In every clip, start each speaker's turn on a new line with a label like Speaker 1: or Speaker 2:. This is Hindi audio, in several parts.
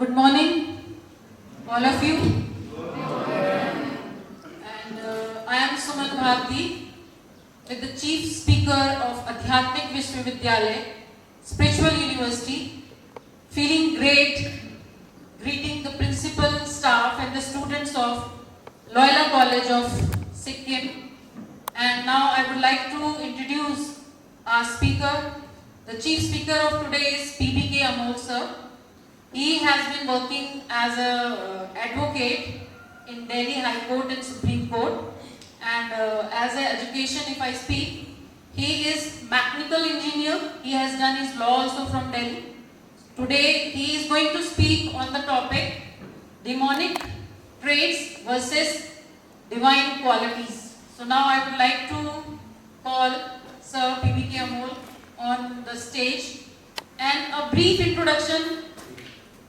Speaker 1: Good morning, all of you. And I am Suman Bharti, with the Chief Speaker of Adhyatmik Vishwavidyalaya, Spiritual University, feeling great, greeting the principal, staff and the students of Loyola College of Sikkim. And now I would like to introduce our speaker. The Chief Speaker of today is PBK Amol sir. He has been working as an advocate in Delhi High Court and Supreme Court, and as an education, if I speak, he is mechanical engineer. He has done his law also from Delhi. Today he is going to speak on the topic demonic traits versus divine qualities. So now I would like to call Sir PBK Amol on the stage, and a brief introduction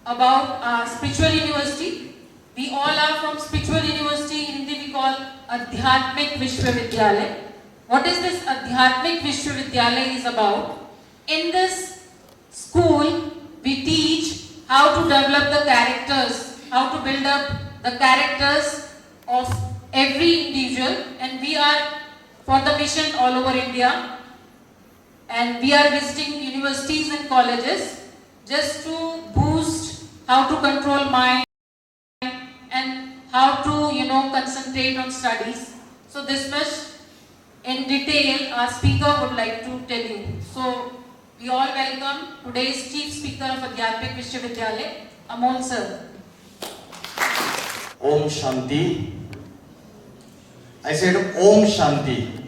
Speaker 1: about Spiritual University. We all are from Spiritual University. In Hindi we call Adhyatmik Vishwavidyalaya. What is this Adhyatmik Vishwavidyalaya is about? In this school, we teach how to develop the characters, how to build up the characters of every individual, and we are for the mission all over India, and we are visiting universities and colleges just to boost how to control mind and how to concentrate on studies. So this much in detail our speaker would like to tell you. So we all welcome today's Chief Speaker of Adhyatmik Vishwavidyalaya, Amol sir.
Speaker 2: Om Shanti. I said Om Shanti.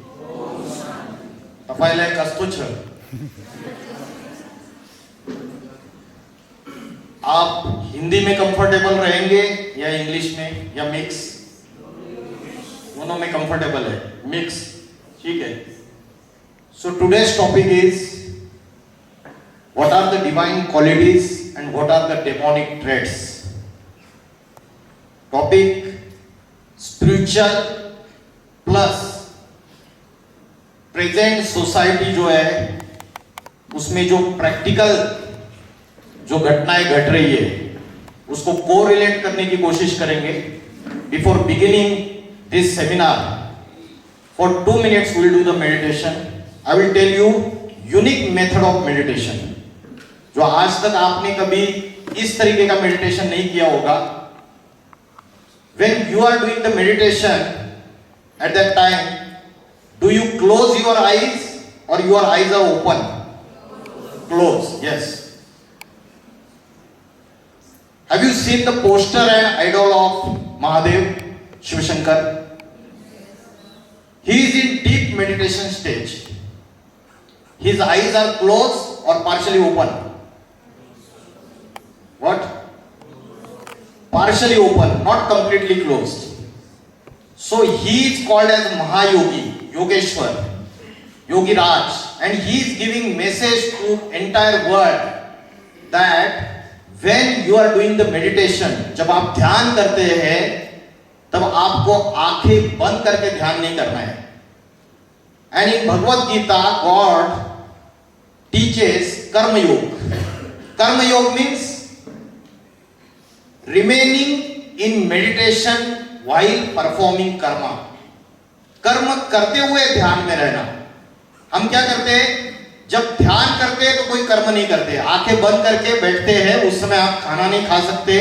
Speaker 2: तपाईलाई कस्तो छ? आप हिंदी में कंफर्टेबल रहेंगे या इंग्लिश में या मिक्स? दोनों में कंफर्टेबल है, मिक्स, ठीक है. So today's topic is what are the divine qualities and what are the demonic traits. Topic spiritual plus present society जो है उसमें जो प्रैक्टिकल जो घटनाएं घट रही है उसको कोरिलेट करने की कोशिश करेंगे. Before beginning this seminar for 2 minutes we will do the meditation. I will tell you unique method of meditation जो आज तक आपने कभी इस तरीके का मेडिटेशन नहीं किया होगा. When you are doing the meditation at that time, do you close your eyes or your eyes are open? Close, yes. Have you seen the poster and idol of Mahadev, Shiva Shankar? He is in deep meditation stage. His eyes are closed or partially open? What? Partially open, not completely closed. So he is called as Mahayogi, Yogeshwar, Yogi Raj, and he is giving message to entire world that when you are doing the meditation, जब आप ध्यान करते हैं तब आपको आंखें बंद करके ध्यान नहीं करना है. And in Bhagavad Gita, God teaches Karma Yoga. Karma Yoga means remaining in meditation while performing karma. कर्म करते हुए ध्यान में रहना. हम क्या करते हैं? जब ध्यान करते हैं तो कोई कर्म नहीं करते, आंखें बंद करके बैठते हैं. उस समय आप खाना नहीं खा सकते,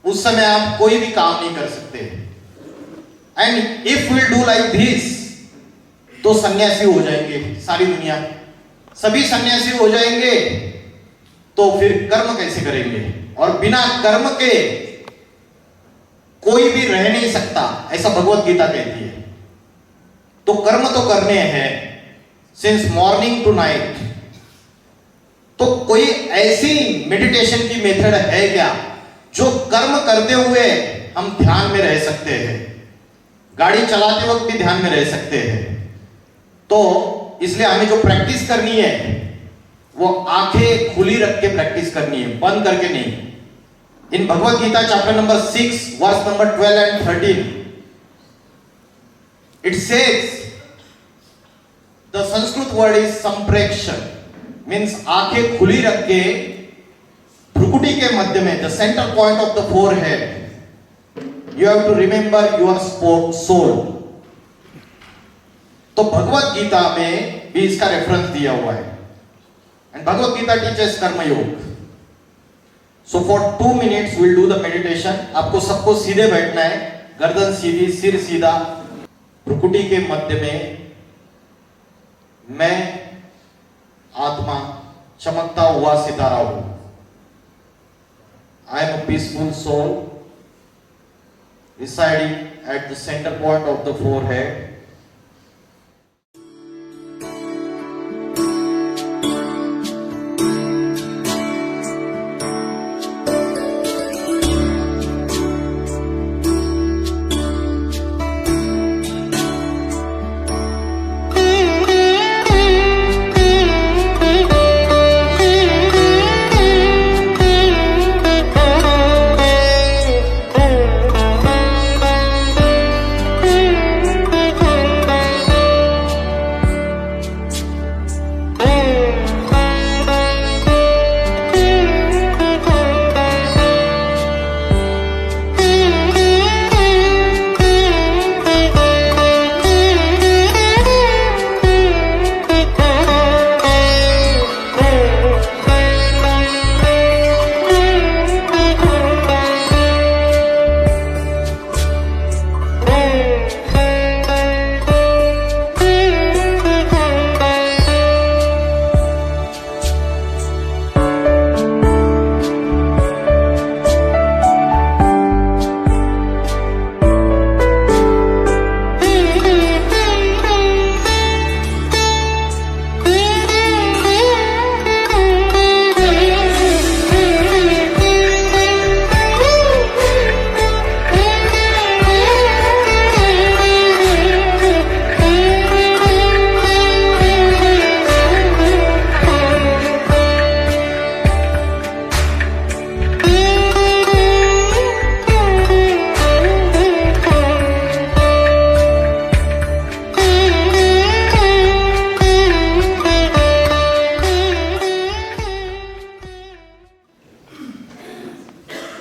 Speaker 2: उस समय आप कोई भी काम नहीं कर सकते. And if we do like this तो सन्यासी हो जाएंगे. सारी दुनिया सभी सन्यासी हो जाएंगे, तो फिर कर्म कैसे करेंगे? और बिना कर्म के कोई भी रह नहीं सकता, ऐसा भगवत गीता कहती है. तो कर्म तो करने हैं सिंस मॉर्निंग टू नाइट. तो कोई ऐसी मेडिटेशन की मेथड है क्या जो कर्म करते हुए हम ध्यान में रह सकते हैं, गाड़ी चलाते वक्त भी ध्यान में रह सकते हैं? तो इसलिए हमें जो प्रैक्टिस करनी है वो आंखें खुली रख के प्रैक्टिस करनी है, बंद करके नहीं. In Bhagavad Gita chapter number 6 verse number 12 and 13 it says, the Sanskrit word is samprekshan, means आंखें खुली रख के भ्रुकुटी के मध्य में, the centre point of the forehead, you have to remember your soul. तो भगवत गीता में भी इसका रेफरेंस दिया हुआ है। एंड भगवत गीता टीचर्स कर्मयोग। So for 2 minutes will do the meditation. आपको सबको सीधे बैठना है, गर्दन सीधी, सिर सीधा, भ्रुकुटी के मध्य में मैं आत्मा चमकता हुआ सितारा हूं। I am a peaceful soul residing at the centre point of the forehead.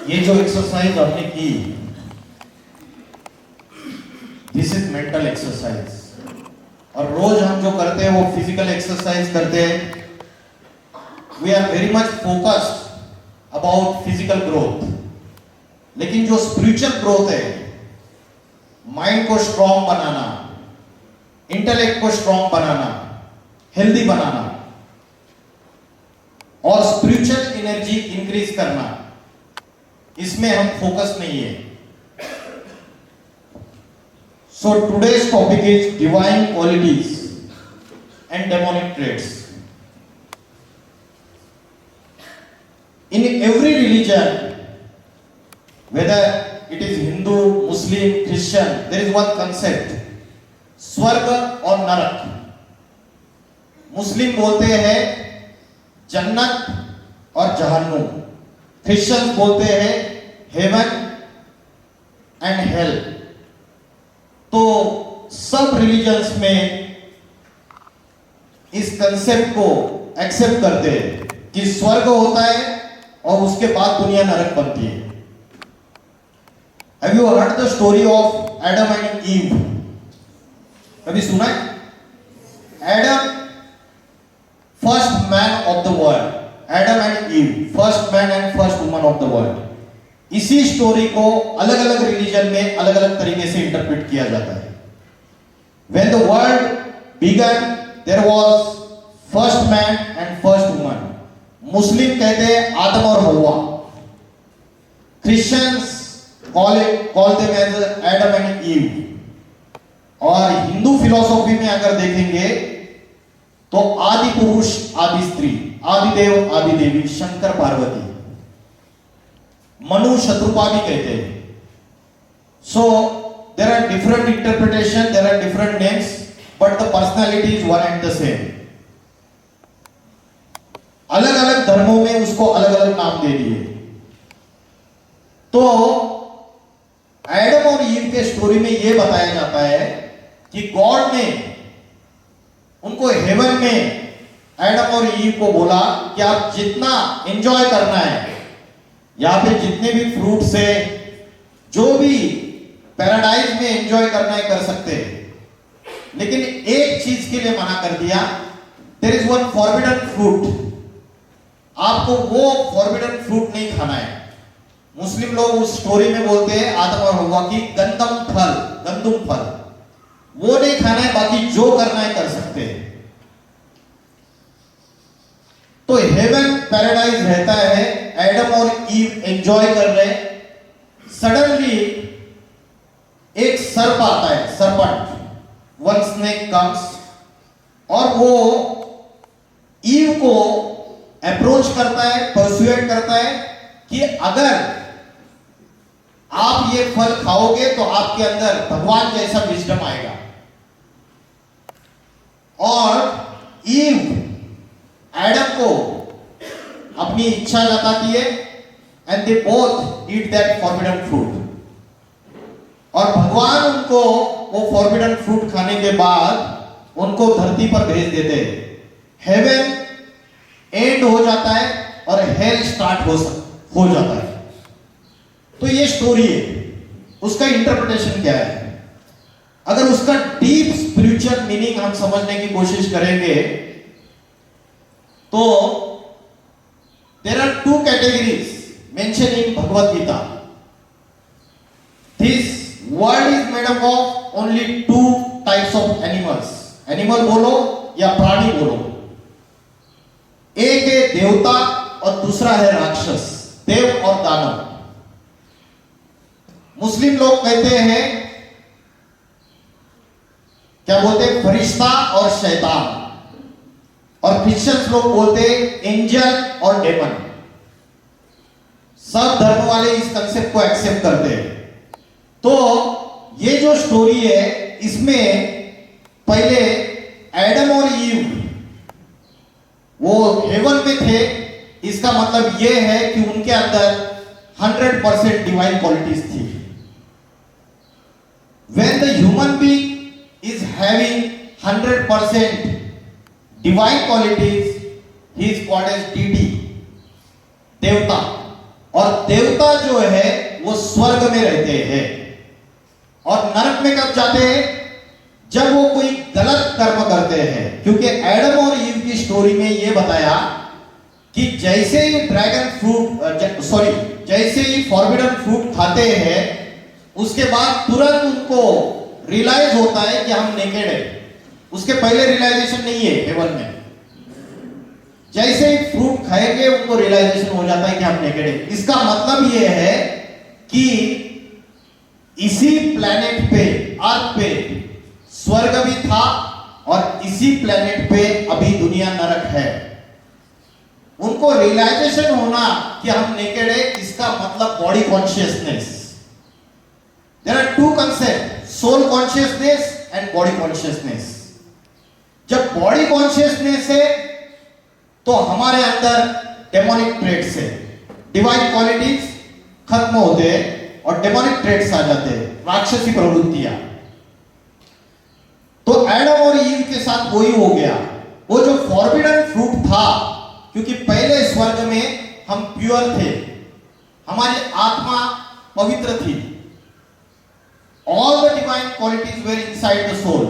Speaker 2: ये जो एक्सरसाइज आपने की, दिस इज मेंटल एक्सरसाइज। और रोज हम जो करते हैं वो फिजिकल एक्सरसाइज करते हैं। We are very much focused about physical growth, लेकिन जो स्पिरिचुअल ग्रोथ है, माइंड को स्ट्रांग बनाना, इंटेलेक्ट को स्ट्रांग बनाना, हेल्दी बनाना और स्पिरिचुअल एनर्जी इंक्रीज करना, इसमें हम फोकस नहीं है। So today's topic is divine qualities and demonic traits. In every religion, whether it is Hindu, Muslim, Christian, there is one concept, स्वर्ग और नरक। मुस्लिम बोलते हैं जन्नत और जहन्नुम, क्रिश्चियंस बोलते हैं हेवन एंड हेल। तो सब रिलीजन्स में इस कंसेप्ट को एक्सेप्ट करते हैं कि स्वर्ग होता है और उसके बाद दुनिया नरक बनती है। Have you heard the story of Adam and ewe? कभी सुना है? Adam, first man of the world, Adam and ewe, first man and first woman of the world. इसी स्टोरी को अलग अलग रिलीजन में अलग अलग तरीके से इंटरप्रेट किया जाता है। When the world began, there was first man and first woman. मुस्लिम कहते हैं आदम और हवा, Christians call them as Adam and Eve। और हिंदू फिलॉसफी में अगर देखेंगे तो आदि पुरुष, आदि स्त्री, आदि देव, आदि देवी, शंकर पार्वती, मनु शत्रुपा भी कहते हैं। So there are different interpretation, there are different names, but the personality is one and the same. अलग अलग धर्मों में उसको अलग अलग नाम दे दिए। तो एडम और ईव के स्टोरी में यह बताया जाता है कि गॉड ने उनको हेवन में एडम और ईव को बोला कि आप जितना एंजॉय करना है यहाँ पे जितने भी फ्रूट्स है, जो भी पैराडाइज में एंजॉय करना है कर सकते हैं, लेकिन एक चीज के लिए मना कर दिया, there is one forbidden fruit, आपको वो फॉरबिडन फ्रूट नहीं खाना है। मुस्लिम लोग उस स्टोरी में बोलते हैं आदम और हव्वा की गंदुम फल, वो नहीं खाना है, बाकी जो करना है कर सकते हैं। तो हेवन पैराडाइज रहता है, एडम और ईव एंजॉय कर रहे, सडनली एक सर्प आता है, सरपंट, वन स्नेक कम्स, और वो ईव को अप्रोच करता है, परसुएट करता है कि अगर आप ये फल खाओगे तो आपके अंदर भगवान जैसा विजडम आएगा। और ईव एडम को अपनी इच्छा जताती है, and they both eat that forbidden fruit. और भगवान उनको वो फॉरबिडन फ्रूट खाने के बाद उनको धरती पर भेज देते हैं। हेवन एंड हो जाता है और हेल स्टार्ट हो जाता है। तो ये स्टोरी है, उसका इंटरप्रिटेशन क्या है? अगर उसका डीप स्पिरिचुअल मीनिंग हम समझने की कोशिश करेंगे तो there are two categories mention in Bhagavad Gita. This world is made up of only two types of animals, animal बोलो या प्राणी बोलो। एक है देवता और दूसरा है राक्षस, देव और दानव। मुस्लिम लोग कहते हैं, क्या बोलते हैं, फरिश्ता और शैतान, और क्रिश्चियंस लोग बोलते हैं एंजल और डेमन। सब धर्म वाले इस कंसेप्ट को एक्सेप्ट करते हैं। तो ये जो स्टोरी है, इसमें पहले एडम और ईव वो हेवन में थे, इसका मतलब ये है कि उनके अंदर 100% डिवाइन क्वालिटीज थी। When the human being is having 100% divine qualities, he is called as deity, देवता। और देवता जो है वो स्वर्ग में रहते हैं, और नरक में कब जाते हैं? जब वो कोई गलत कर्म करते हैं। क्योंकि एडम और ईव की स्टोरी में ये बताया कि जैसे ही ड्रैगन फ्रूट जैसे ही फॉरबिडन फ्रूट खाते हैं, उसके बाद तुरंत उनको रियलाइज होता है कि हम नेकेड है। उसके पहले रियलाइजेशन नहीं है हेवन में। जैसे ही फ्रूट खाएंगे उनको रियलाइजेशन हो जाता है कि हम नेकेड है। इसका मतलब ये है कि इसी प्लेनेट पे, अर्थ पे स्वर्ग भी था, और इसी प्लेनेट पे अभी दुनिया नरक है। उनको रियलाइजेशन होना कि हम नेकेड है, इसका मतलब body consciousness. There are two concepts, soul consciousness and body consciousness. जब बॉडी कॉन्शियसनेस है तो हमारे अंदर डेमोनिक ट्रेट्स है, डिवाइन क्वालिटीज खत्म होते हैं और डेमोनिक ट्रेट्स आ जाते हैं, राक्षसी प्रवृत्तियां। तो एडम और ईव के साथ वही हो गया। वो जो फॉरबिडन फ्रूट था, क्योंकि पहले स्वर्ग में हम प्योर थे, हमारी आत्मा पवित्र थी, all the divine qualities were inside the soul।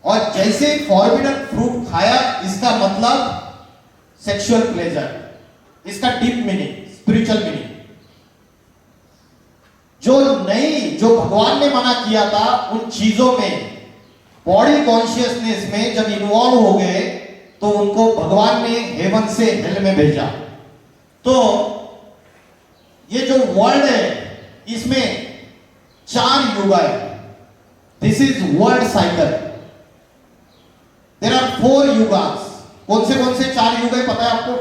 Speaker 2: और जैसे फॉरबिडन फ्रूट खाया, इसका मतलब सेक्सुअल प्लेजर, इसका डीप मीनिंग, स्पिरिचुअल मीनिंग जो भगवान ने मना किया था, उन चीजों में बॉडी कॉन्शियसनेस में जब इन्वॉल्व हो गए तो उनको भगवान ने हेवन से हेल में भेजा। तो ये जो वर्ल्ड है, इसमें 4 युग है। This is world cycle. There are 4 युगास। कौन से 4 युग है पता है आपको?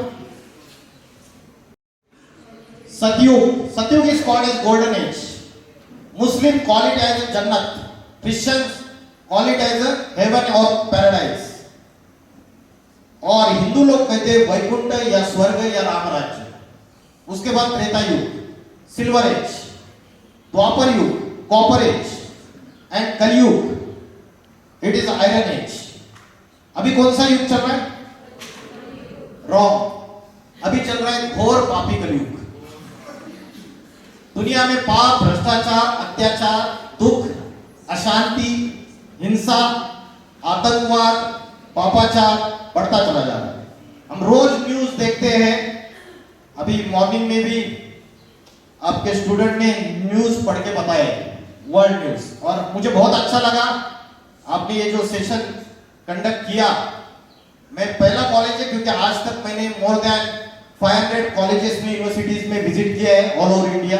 Speaker 2: Satyuga is called as golden age. Muslim call it as jannat, Christians call it as heaven और पैराडाइज, और हिंदू लोग कहते हैं वैकुंठ या स्वर्ग या राम राज्य। उसके बाद त्रेता युग, सिल्वर एज, द्वापर युग, कॉपर एज, एंड कलयुग, इट इज आयरन एज। अभी कौन सा युग चल रहा है? रॉन्ग, अभी चल रहा है घोर पापी कलयुग। दुनिया में पाप, भ्रष्टाचार, अत्याचार, दुख, अशांति, हिंसा, आतंकवाद, पापाचार बढ़ता चला जा रहा है। हम रोज न्यूज देखते हैं। अभी मॉर्निंग में भी आपके स्टूडेंट ने न्यूज पढ़ के बताया, वर्ल्ड न्यूज, और मुझे बहुत अच्छा लगा आपने ये जो सेशन कंडक्ट किया। मैं पहला कॉलेज है क्योंकि आज तक मैंने मोर देन 500 कॉलेजेस में, यूनिवर्सिटीज में विजिट किया है ऑल ओवर इंडिया,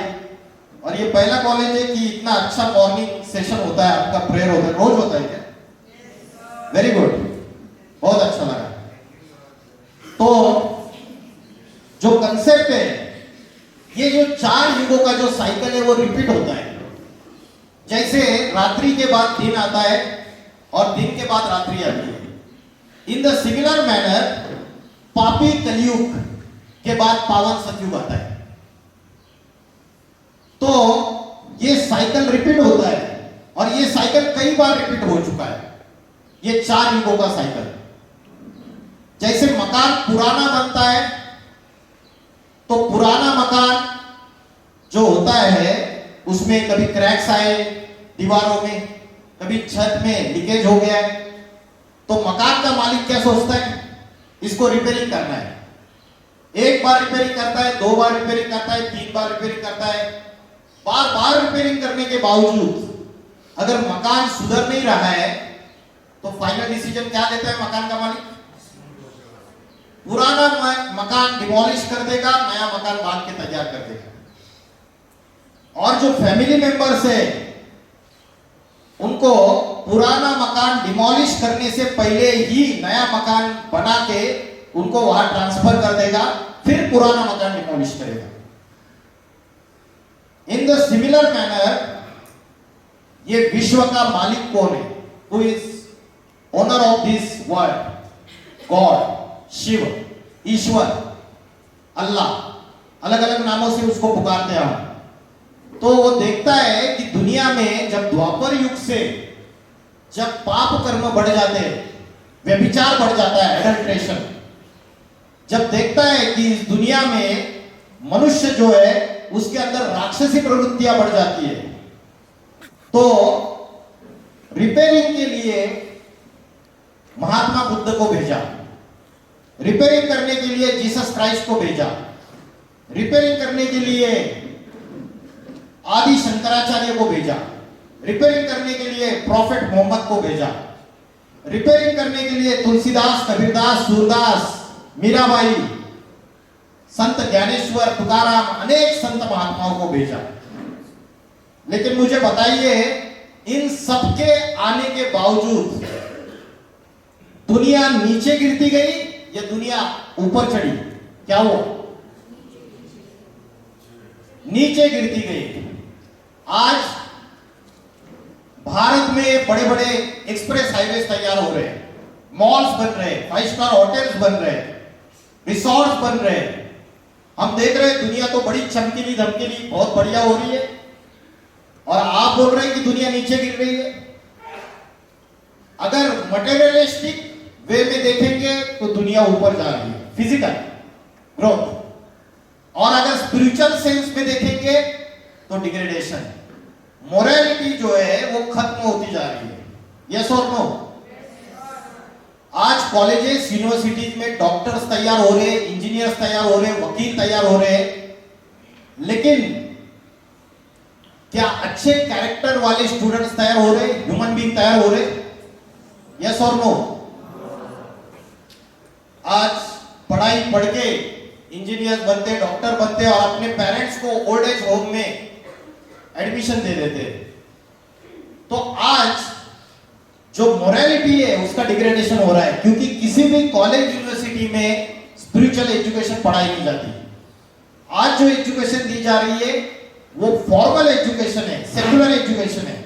Speaker 2: और ये पहला कॉलेज है कि इतना अच्छा मॉर्निंग सेशन होता है, आपका प्रेयर होता है, रोज होता है क्या? वेरी गुड, बहुत अच्छा लगा। तो जो कंसेप्ट है, ये जो 4 युगों का जो साइकिल है वो रिपीट होता है। जैसे रात्रि के बाद दिन आता है और दिन के बाद रात्रि आती है, इन द सिमिलर मैनर पापी कलयुग के बाद पावन सतयुग आता है। तो ये साइकिल रिपीट होता है, और ये साइकिल कई बार रिपीट हो चुका है, ये 4 युगों का साइकिल। जैसे मकान पुराना बनता है तो पुराना मकान जो होता है उसमें कभी क्रैक्स आए दीवारों में, कभी छत में लीकेज हो गया है, तो मकान का मालिक क्या सोचता है? इसको रिपेयरिंग करना है। एक बार रिपेयरिंग करता है, 2 बार रिपेयरिंग करता है, 3 बार रिपेयरिंग करता है। बार बार रिपेयरिंग करने के बावजूद अगर मकान सुधर नहीं रहा है तो फाइनल डिसीजन क्या लेता है मकान का मालिक? पुराना मकान डिमोलिश कर देगा, नया मकान बांध के तैयार कर देगा। और जो फैमिली मेंबर्स है उनको पुराना मकान डिमोलिश करने से पहले ही नया मकान बना के उनको वहां ट्रांसफर कर देगा, फिर पुराना मकान डिमोलिश करेगा। इन द सिमिलर मैनर ये विश्व का मालिक कौन है? Who is owner of this world? God, Shiva, Ishwar, Allah, अलग अलग नामों से उसको पुकारते हैं हम। तो वो देखता है कि दुनिया में जब द्वापर युग से जब पाप कर्म बढ़ जाते हैं, व्यभिचार बढ़ जाता है, एडल्ट्रेशन, जब देखता है कि इस दुनिया में मनुष्य जो है उसके अंदर राक्षसी प्रवृत्तियां बढ़ जाती है, तो रिपेयरिंग के लिए महात्मा बुद्ध को भेजा, रिपेयरिंग करने के लिए जीसस क्राइस्ट को भेजा, रिपेयरिंग करने के लिए आदि शंकराचार्य को भेजा, रिपेयरिंग करने के लिए प्रॉफेट मोहम्मद को भेजा, रिपेयरिंग करने के लिए तुलसीदास, कबीरदास, सूरदास, मीराबाई, संत ज्ञानेश्वर, तुकाराम, अनेक संत महात्माओं को भेजा। लेकिन मुझे बताइए, इन सबके आने के बावजूद दुनिया नीचे गिरती गई या दुनिया ऊपर चढ़ी? क्या हुआ? नीचे गिरती गई। आज भारत में बड़े बड़े एक्सप्रेस हाईवे तैयार हो रहे हैं, मॉल्स बन रहे हैं, 5 स्टार होटल्स बन रहे हैं, रिसोर्ट्स बन रहे हैं। हम देख रहे हैं दुनिया तो बड़ी चमकीली धमकीली बहुत बढ़िया हो रही है, और आप बोल रहे हैं कि दुनिया नीचे गिर रही है। अगर मटेरियलिस्टिक वे में देखेंगे तो दुनिया ऊपर जा रही है, फिजिकल ग्रोथ, और अगर स्पिरिचुअल सेंस में देखेंगे तो डिग्रेडेशन, मोरालिटी जो है वो खत्म होती जा रही है। यस और नो? आज कॉलेजेस, यूनिवर्सिटीज में डॉक्टर्स तैयार हो रहे हैं, इंजीनियर्स तैयार हो रहे हैं, वकील तैयार हो रहे हैं, लेकिन क्या अच्छे कैरेक्टर वाले स्टूडेंट्स तैयार हो रहे हैं, ह्यूमन बीइंग तैयार हो रहे? यस और नो? आज पढ़ाई पढ़ के इंजीनियर बनते, डॉक्टर बनते और अपने पेरेंट्स को ओल्ड एज होम में एडमिशन दे देते। तो आज जो मोरालिटी है उसका डिग्रेडेशन हो रहा है, क्योंकि किसी भी कॉलेज यूनिवर्सिटी में स्पिरिचुअल एजुकेशन पढ़ाई नहीं जाती। आज जो एजुकेशन दी जा रही है वो फॉर्मल एजुकेशन है, सेक्युलर एजुकेशन है।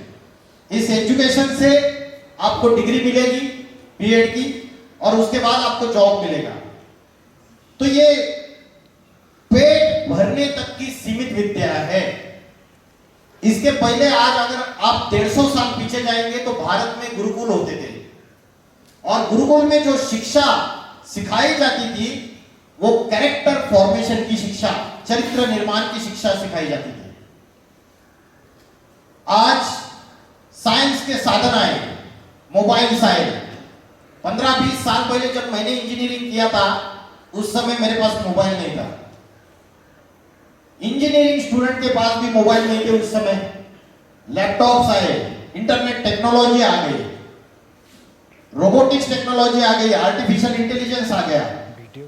Speaker 2: इस एजुकेशन से आपको डिग्री मिलेगी बीएड की, और उसके बाद आपको जॉब मिलेगा। तो ये पेट भरने तक की सीमित विद्या है। इसके पहले आज अगर आप 150 साल पीछे जाएंगे तो भारत में गुरुकुल होते थे, और गुरुकुल में जो शिक्षा सिखाई जाती थी वो कैरेक्टर फॉर्मेशन की शिक्षा, चरित्र निर्माण की शिक्षा सिखाई जाती थी। आज साइंस के साधन आए, मोबाइल आए। 15-20 साल पहले जब मैंने इंजीनियरिंग किया था उस समय मेरे पास मोबाइल नहीं था। इंजीनियरिंग स्टूडेंट के पास भी मोबाइल नहीं थे उस समय। लैपटॉप्स आए, इंटरनेट टेक्नोलॉजी आ गई, रोबोटिक्स टेक्नोलॉजी आ गई, आर्टिफिशियल इंटेलिजेंस आ गया।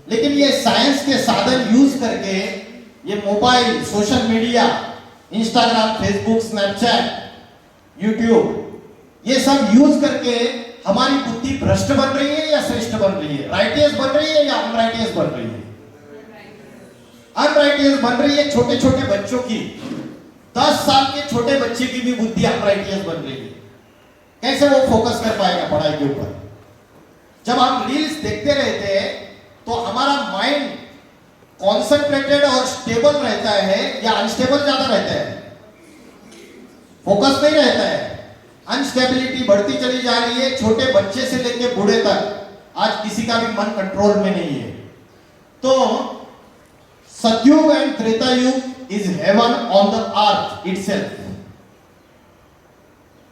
Speaker 2: लेकिन ये साइंस के साधन यूज करके ये mobile, social media, Instagram, Facebook, Snapchat, YouTube, ये सब यूज करके हमारी बुद्धि भ्रष्ट बन रही है या श्रेष्ठ बन रही है? राइटियस बन रही है या अनराइटियस बन रही है? अनराइटियस बन रही है। छोटे छोटे बच्चों की, 10 साल के छोटे बच्चे की भी बुद्धि अनराइटियस बन रही है। कैसे वो फोकस कर पाएगा पढ़ाई के ऊपर? जब हम रील्स देखते रहते हैं तो हमारा माइंड कॉन्सेंट्रेटेड और स्टेबल रहता है या अनस्टेबल ज्यादा रहता है? फोकस नहीं रहता है, अनस्टेबिलिटी बढ़ती चली जा रही है। छोटे बच्चे से लेकर बूढ़े तक आज किसी का भी मन कंट्रोल में नहीं है। तो सतयुग एंड त्रेता युग is heaven on the earth itself.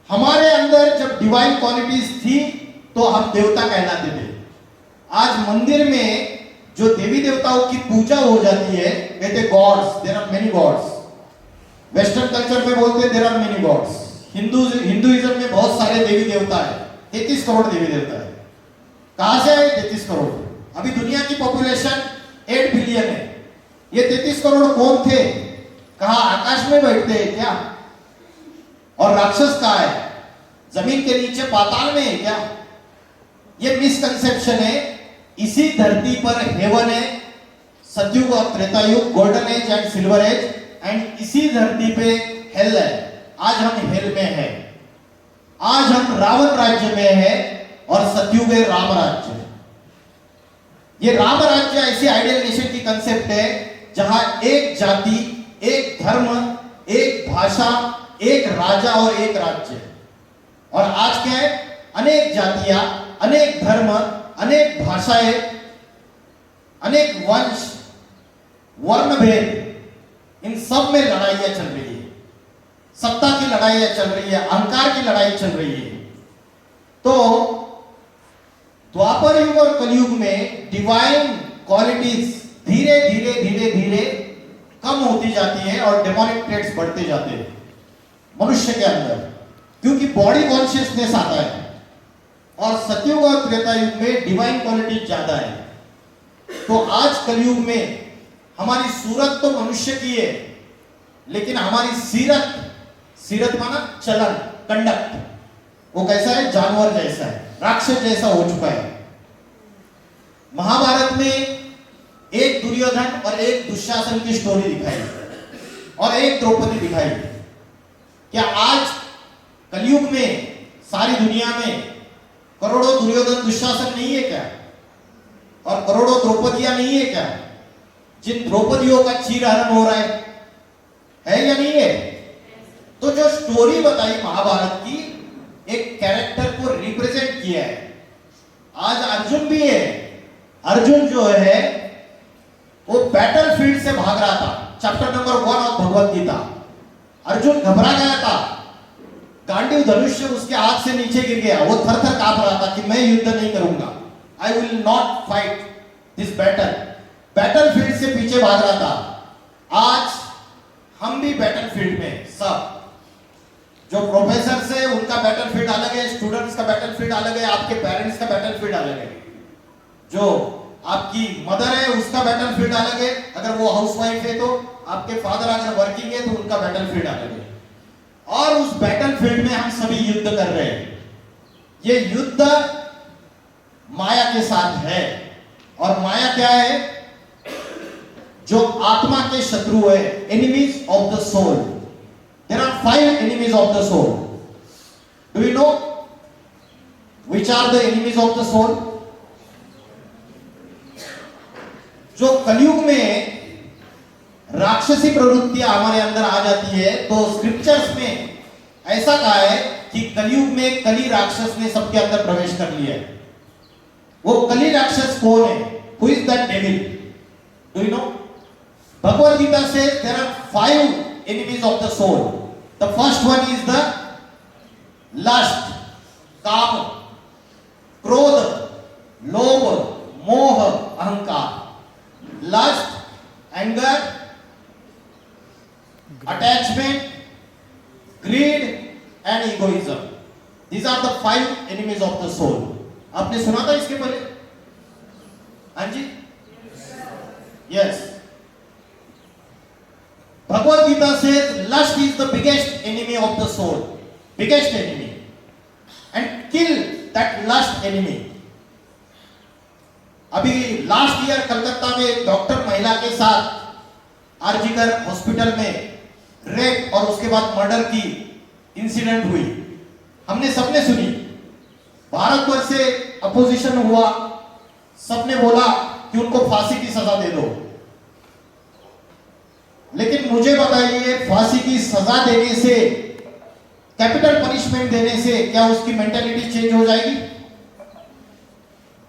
Speaker 2: हमारे अंदर जब डिवाइन क्वालिटीज थी तो हम देवता कहलाते थे। आज मंदिर में जो देवी देवताओं की पूजा हो जाती है, कहते gods, there are many gods. Western culture में बोलते हैं there are many gods. Hinduism में बहुत सारे देवी देवता है, 33 करोड़ देवी देवता है। कहां से आए 33 करोड़? अभी दुनिया की पॉपुलेशन 8 बिलियन है। ये 33 करोड़ कौन थे? कहा आकाश में बैठते हैं क्या? और राक्षस कहाँ है? जमीन के नीचे पाताल में है क्या? ये मिसकंसेप्शन है। इसी धरती पर हेवन है, सतयुग और Treta Yug, golden age and silver age, and इसी धरती पे हेल है। आज हम हेल में हैं। आज हम रावण राज्य में हैं और सतयुग है राम राज्य। ये राम राज्य ऐसी आइडियल नेशन की कंसेप्ट है जहां एक जाति, एक धर्म, एक भाषा, एक राजा और एक राज्य। और आज क्या है? अनेक जातियां, अनेक धर्म, अनेक भाषाएं, अनेक वंश, वर्ण भेद, इन सब में लड़ाइयां चल रही है। सत्ता की लड़ाइयां चल रही है, अहंकार की लड़ाई चल रही है। तो द्वापर युग और कलयुग में डिवाइन क्वालिटीज धीरे धीरे धीरे धीरे कम होती जाती है और डेमोनिक ट्रेट्स बढ़ते जाते हैं मनुष्य के अंदर, क्योंकि बॉडी कॉन्शियसनेस आता है। और सतयुग और त्रेता युग में डिवाइन क्वालिटी ज्यादा है। तो आज कलयुग में हमारी सूरत तो मनुष्य की है, लेकिन हमारी सीरत, सीरत माना चलन, कंडक्ट, वो कैसा है? जानवर जैसा है, राक्षस जैसा हो चुका है। महाभारत में एक दुर्योधन और एक दुशासन की स्टोरी दिखाई और एक द्रौपदी दिखाई। क्या आज कलयुग में सारी दुनिया में करोड़ों दुर्योधन दुशासन नहीं है क्या? और करोड़ों द्रौपदियां नहीं है क्या? जिन द्रौपदियों का चीरहरण हो रहा है या नहीं है? तो जो स्टोरी बताई महाभारत की, एक कैरेक्टर को रिप्रेजेंट किया है। आज अर्जुन भी है। अर्जुन जो है वो बैटलफील्ड से भाग रहा था। Chapter number 1 of Bhagavad Gita. Arjun घबरा गया था, गांडीव धनुष्य उसके हाथ से नीचे गिर गया। वो थर थर कांप रहा था कि मैं युद्ध नहीं करूंगा, I will not fight this battle. Battlefield से पीछे भाग रहा था। आज हम भी बैटलफील्ड में, सब जो प्रोफेसर है उनका बैटलफील्ड अलग है, स्टूडेंट्स का बैटलफील्ड अलग है, आपके पेरेंट्स का बैटलफील्ड अलग है, जो आपकी मदर है उसका बैटलफील्ड अलग है, अगर वो हाउसवाइफ है तो, आपके फादर अगर वर्किंग है तो उनका बैटलफील्ड अलग है। और उस बैटलफील्ड में हम सभी युद्ध कर रहे हैं। ये युद्ध माया के साथ है। और माया क्या है? जो आत्मा के शत्रु है, enemies of the soul. There are 5 enemies of the soul. Do you know which are the enemies of the soul? जो कलयुग में राक्षसी प्रवृत्तियां हमारे अंदर आ जाती है, तो स्क्रिप्चर्स में ऐसा कहा है कि कलयुग में कली राक्षस ने सबके अंदर प्रवेश कर लिया है। वो कली राक्षस कौन है? Who is that devil? Do you know? Bhagavad Gita से there are 5 enemies of the soul. The first one is the lust, kaam, krodh, lobh, moh, ahankar. Lust, anger, attachment, greed and egoism. These are the 5 enemies of the soul. आपने सुना था इसके पहले? हाँ जी? Yes. Bhagavad Gita says lust is the biggest enemy of the soul, biggest enemy, and kill that lust enemy. अभी लास्ट ईयर कलकत्ता में एक डॉक्टर महिला के साथ आरजीकर हॉस्पिटल में रेप और उसके बाद मर्डर की इंसिडेंट हुई, हमने सबने सुनी। भारतवर्ष से अपोजिशन हुआ, सबने बोला कि उनको फांसी की सजा दे दो। लेकिन मुझे बताइए, फांसी की सजा देने से, कैपिटल पनिशमेंट देने से क्या उसकी मेंटालिटी चेंज हो जाएगी?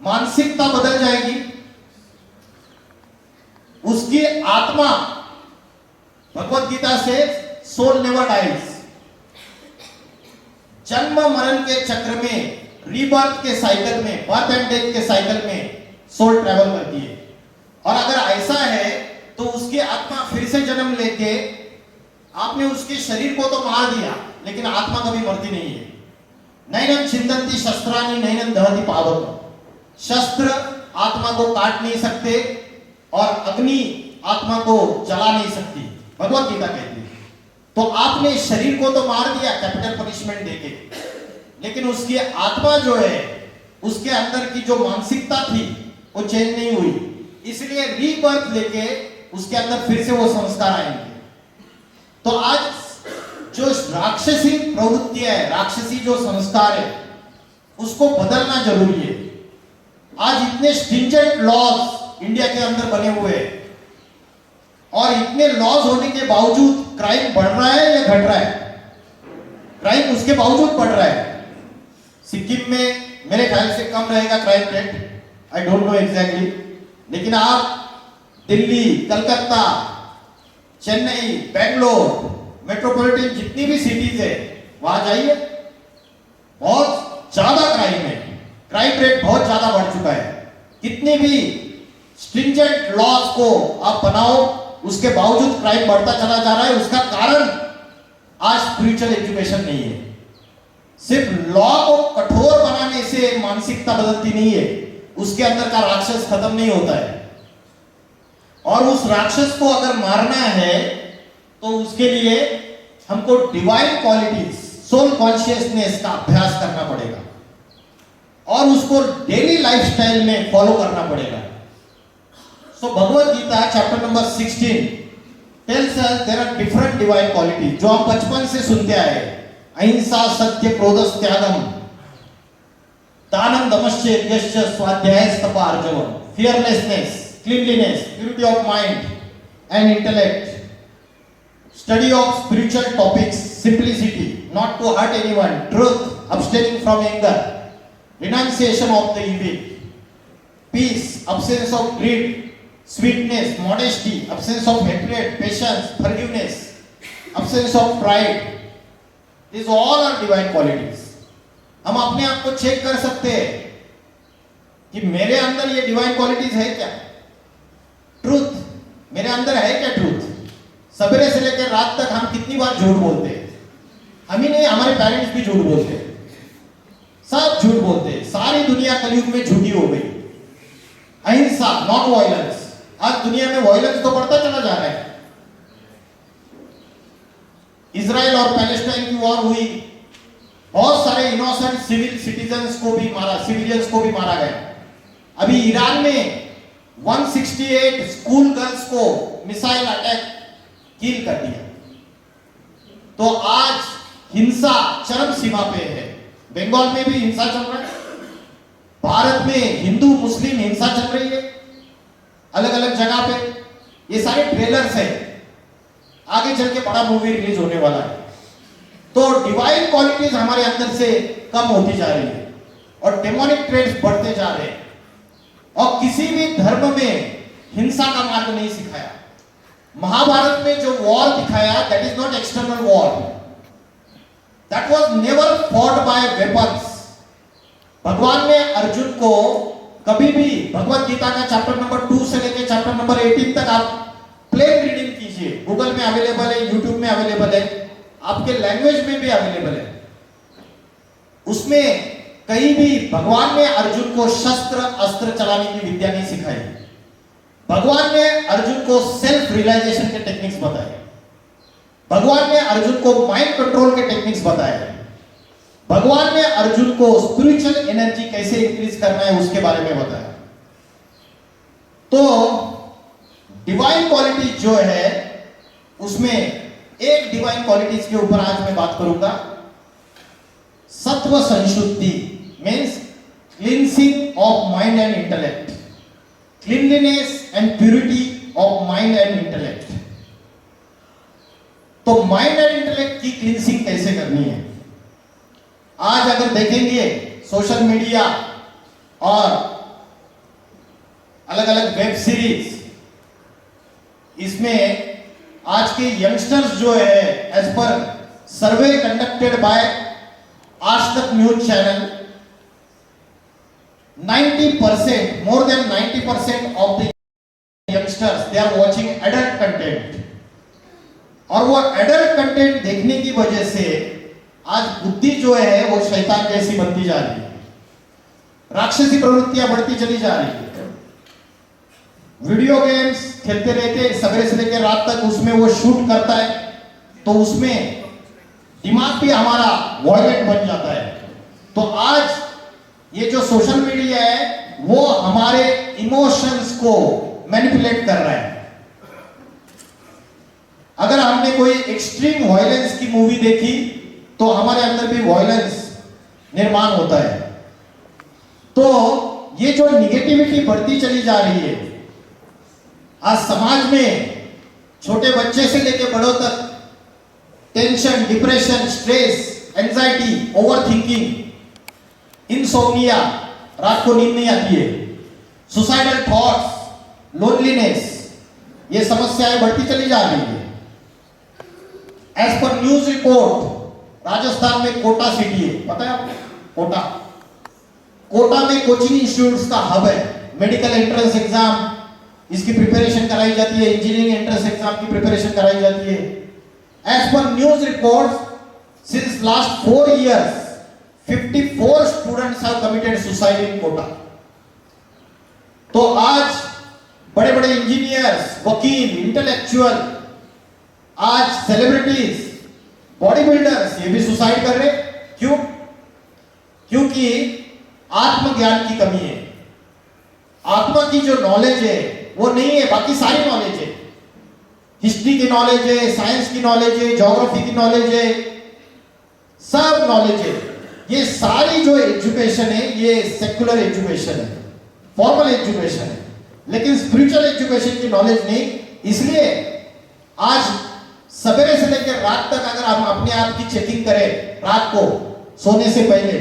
Speaker 2: मानसिकता बदल जाएगी? उसकी आत्मा, भगवत गीता से सोल नेवर डाइज, जन्म मरण के चक्र में, रीबर्थ के साइकिल में, बर्थ एंड डेथ के साइकिल में सोल ट्रैवल करती है। और अगर ऐसा है तो उसकी आत्मा फिर से जन्म लेके, आपने उसके शरीर को तो मार दिया लेकिन आत्मा कभी मरती नहीं है। नैनम छिन्दन्ति शस्त्राणि नैनम दहति पावक। शस्त्र आत्मा को काट नहीं सकते और अग्नि आत्मा को जला नहीं सकती, भगवत गीता कहती है। तो आपने शरीर को तो मार दिया कैपिटल पनिशमेंट देके, लेकिन उसकी आत्मा जो है, उसके अंदर की जो मानसिकता थी वो चेंज नहीं हुई। इसलिए रीबर्थ लेके उसके अंदर फिर से वो संस्कार आएंगे। तो आज जो राक्षसी प्रवृत्ति है, राक्षसी जो संस्कार है, उसको बदलना जरूरी है। आज इतने स्ट्रिंजेंट लॉज इंडिया के अंदर बने हुए हैं और इतने लॉज होने के बावजूद क्राइम बढ़ रहा है या घट रहा है? क्राइम उसके बावजूद बढ़ रहा है। सिक्किम में मेरे ख्याल से कम रहेगा crime rate, I don't know exactly, लेकिन आप दिल्ली, कलकत्ता, चेन्नई, बेंगलोर, मेट्रोपॉलिटन जितनी भी सिटीज है वहां जाइए, बहुत ज्यादा क्राइम है, क्राइम रेट बहुत ज्यादा बढ़ चुका है। कितनी भी स्ट्रिंजेंट लॉज को आप बनाओ, उसके बावजूद क्राइम बढ़ता चला जा रहा है। उसका कारण आज स्पिरिचुअल एजुकेशन नहीं है। सिर्फ लॉ को कठोर बनाने से मानसिकता बदलती नहीं है, उसके अंदर का राक्षस खत्म नहीं होता है। और उस राक्षस को अगर मारना है तो उसके लिए हमको डिवाइन क्वालिटीज, सोल कॉन्शियसनेस का अभ्यास करना पड़ेगा और उसको डेली लाइफस्टाइल में फॉलो करना पड़ेगा। So Bhagavad Gita chapter number 16 tells us there are different divine qualities जो हम बचपन से सुनते आए। अहिंसा, सत्य, क्रोधस, त्यागम, दानम, दमश्च, यज्ञश्च, स्वाध्यायस्तप, आर्जवम, fearlessness, cleanliness, purity of mind and intellect, study of spiritual topics, simplicity, not to hurt anyone, truth, abstaining from anger, renunciation of the evil, peace, absence of greed, sweetness, modesty, absence of hatred, patience, forgiveness, absence of pride. These all are divine qualities. हम अपने आप को चेक कर सकते हैं कि मेरे अंदर ये डिवाइन क्वालिटीज है क्या? ट्रूथ मेरे अंदर है क्या? ट्रूथ सवेरे से लेकर रात तक हम कितनी बार झूठ बोलते हैं? हम ही नहीं, हमारे पेरेंट्स भी झूठ बोलते हैं, सब झूठ बोलते हैं। सारी दुनिया कलयुग में झूठी हो गई। अहिंसा, नॉन वायलेंस, आज दुनिया में वायलेंस तो बढ़ता चला जा रहा है। इजराइल और पैलेस्टाइन की वॉर हुई, बहुत सारे इनोसेंट सिविल सिटीजन्स को भी मारा, सिविलियंस को भी मारा गया। अभी ईरान में 168 स्कूल गर्ल्स को मिसाइल अटैक किल कर दिया। तो आज हिंसा चरम सीमा पे है। बंगाल में भी हिंसा चल रहा है, भारत में हिंदू मुस्लिम हिंसा चल रही है अलग अलग जगह पे। ये सारे ट्रेलर्स हैं, आगे चल के बड़ा मूवी रिलीज होने वाला है। तो डिवाइन क्वालिटीज हमारे अंदर से कम होती जा रही है और डेमोनिक ट्रेड्स बढ़ते जा रहे हैं। और किसी भी धर्म में हिंसा का मार्ग नहीं सिखाया। महाभारत में जो वॉर दिखाया, that is not external war,
Speaker 3: that was never fought by weapons. भगवान ने अर्जुन को कभी भी, भगवत गीता का चैप्टर नंबर 2 से लेकर चैप्टर नंबर 18 तक आप प्लेन रीडिंग कीजिए, गूगल में अवेलेबल है, यूट्यूब में अवेलेबल है, आपके लैंग्वेज में भी अवेलेबल है। उसमें कहीं भी भगवान ने अर्जुन को शस्त्र अस्त्र चलाने की विद्या नहीं सिखाई। भगवान ने अर्जुन को सेल्फ रियलाइजेशन के टेक्निक्स बताए। भगवान ने अर्जुन को माइंड कंट्रोल के टेक्निक्स बताए। भगवान ने अर्जुन को स्पिरिचुअल एनर्जी कैसे इंक्रीज करना है उसके बारे में बताया। तो डिवाइन क्वालिटी जो है उसमें एक डिवाइन क्वालिटीज के ऊपर आज मैं बात करूंगा। सत्व संशुद्धि means cleansing of mind and intellect, cleanliness and purity of mind and intellect. तो माइंड एंड इंटेलेक्ट की क्लींसिंग कैसे करनी है? आज अगर देखेंगे सोशल मीडिया और अलग अलग वेब सीरीज, इसमें आज के यंगस्टर्स जो है, एज पर सर्वे कंडक्टेड बाय आज तक news channel, 90%, more than 90% of the youngsters they are watching adult content, और वो एडल्ट कंटेंट देखने की वजह से आज बुद्धि जो है वो शैतान जैसी बनती जा रही है, राक्षसी प्रवृत्तियां बढ़ती चली जा रही है। वीडियो गेम्स खेलते रहते सवेरे से लेकर रात तक, उसमें वो शूट करता है, तो उसमें दिमाग भी हमारा वॉयलेंट बन जाता है। तो आज ये जो सोशल मीडिया है वो हमारे इमोशंस को मैनिपुलेट कर रहा है। अगर हमने कोई एक्सट्रीम वायलेंस की मूवी देखी तो हमारे अंदर भी वायलेंस निर्माण होता है। तो ये जो निगेटिविटी बढ़ती चली जा रही है आज समाज में, छोटे बच्चे से लेकर बड़ों तक, tension, depression, stress, anxiety, overthinking, insomnia, रात को नींद नहीं आती है, सुसाइडल थॉट्स, लोनलीनेस, ये समस्याएं बढ़ती चली जा रही है। As per news report, Rajasthan में कोटा सिटी है, पता है आपको? कोटा में कोचिंग इंस्टीट्यूट्स का हब है। मेडिकल एंट्रेंस एग्जाम इसकी प्रिपरेशन कराई जाती है, इंजीनियरिंग एंट्रेंस एग्जाम की प्रिपरेशन कराई जाती है। As per news reports, since last 4 years 54 students have committed suicide in Kota. तो आज बड़े बड़े इंजीनियर्स, वकील, इंटेलेक्चुअल, आज सेलिब्रिटीज, बॉडी बिल्डर्स, ये भी सुसाइड कर रहे। क्यों? क्योंकि आत्मज्ञान की कमी है। आत्मा की जो नॉलेज है वो नहीं है, बाकी सारी नॉलेज है, हिस्ट्री की नॉलेज है, साइंस की नॉलेज है, ज्योग्राफी की नॉलेज है, सब नॉलेज है। ये सारी जो एजुकेशन है ये सेक्युलर एजुकेशन है, फॉर्मल एजुकेशन है, लेकिन स्पिरिचुअल एजुकेशन की नॉलेज नहीं। इसलिए आज सवेरे से लेकर रात तक अगर हम अपने आप की चेकिंग करें रात को सोने से पहले,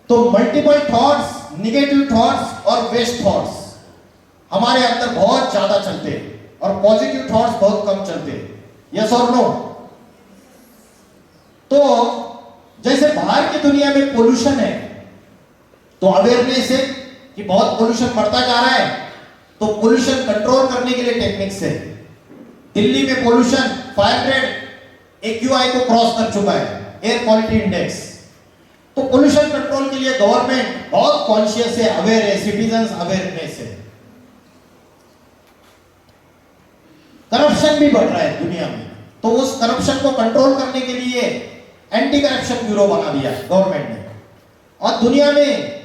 Speaker 3: तो मल्टीपल थॉट्स, निगेटिव थॉट्स और वेस्ट थॉट्स हमारे अंदर बहुत ज्यादा चलते हैं और पॉजिटिव थॉट्स बहुत कम चलते हैं। यस और नो? तो जैसे बाहर की दुनिया में पोल्यूशन है, तो अवेयरनेस है कि बहुत पोल्यूशन बढ़ता जा रहा है, तो पोल्यूशन कंट्रोल करने के लिए टेक्निक्स है। दिल्ली में पोल्यूशन 500 AQI को क्रॉस कर चुका है, एयर क्वालिटी इंडेक्स। तो पोल्यूशन कंट्रोल के लिए गवर्नमेंट बहुत कॉन्शियस है, अवेयर है, सिटीजंस अवेयरनेस है। करप्शन भी बढ़ रहा है दुनिया में, तो उस करप्शन को कंट्रोल करने के लिए एंटी करप्शन ब्यूरो बना दिया गवर्नमेंट ने। और दुनिया में,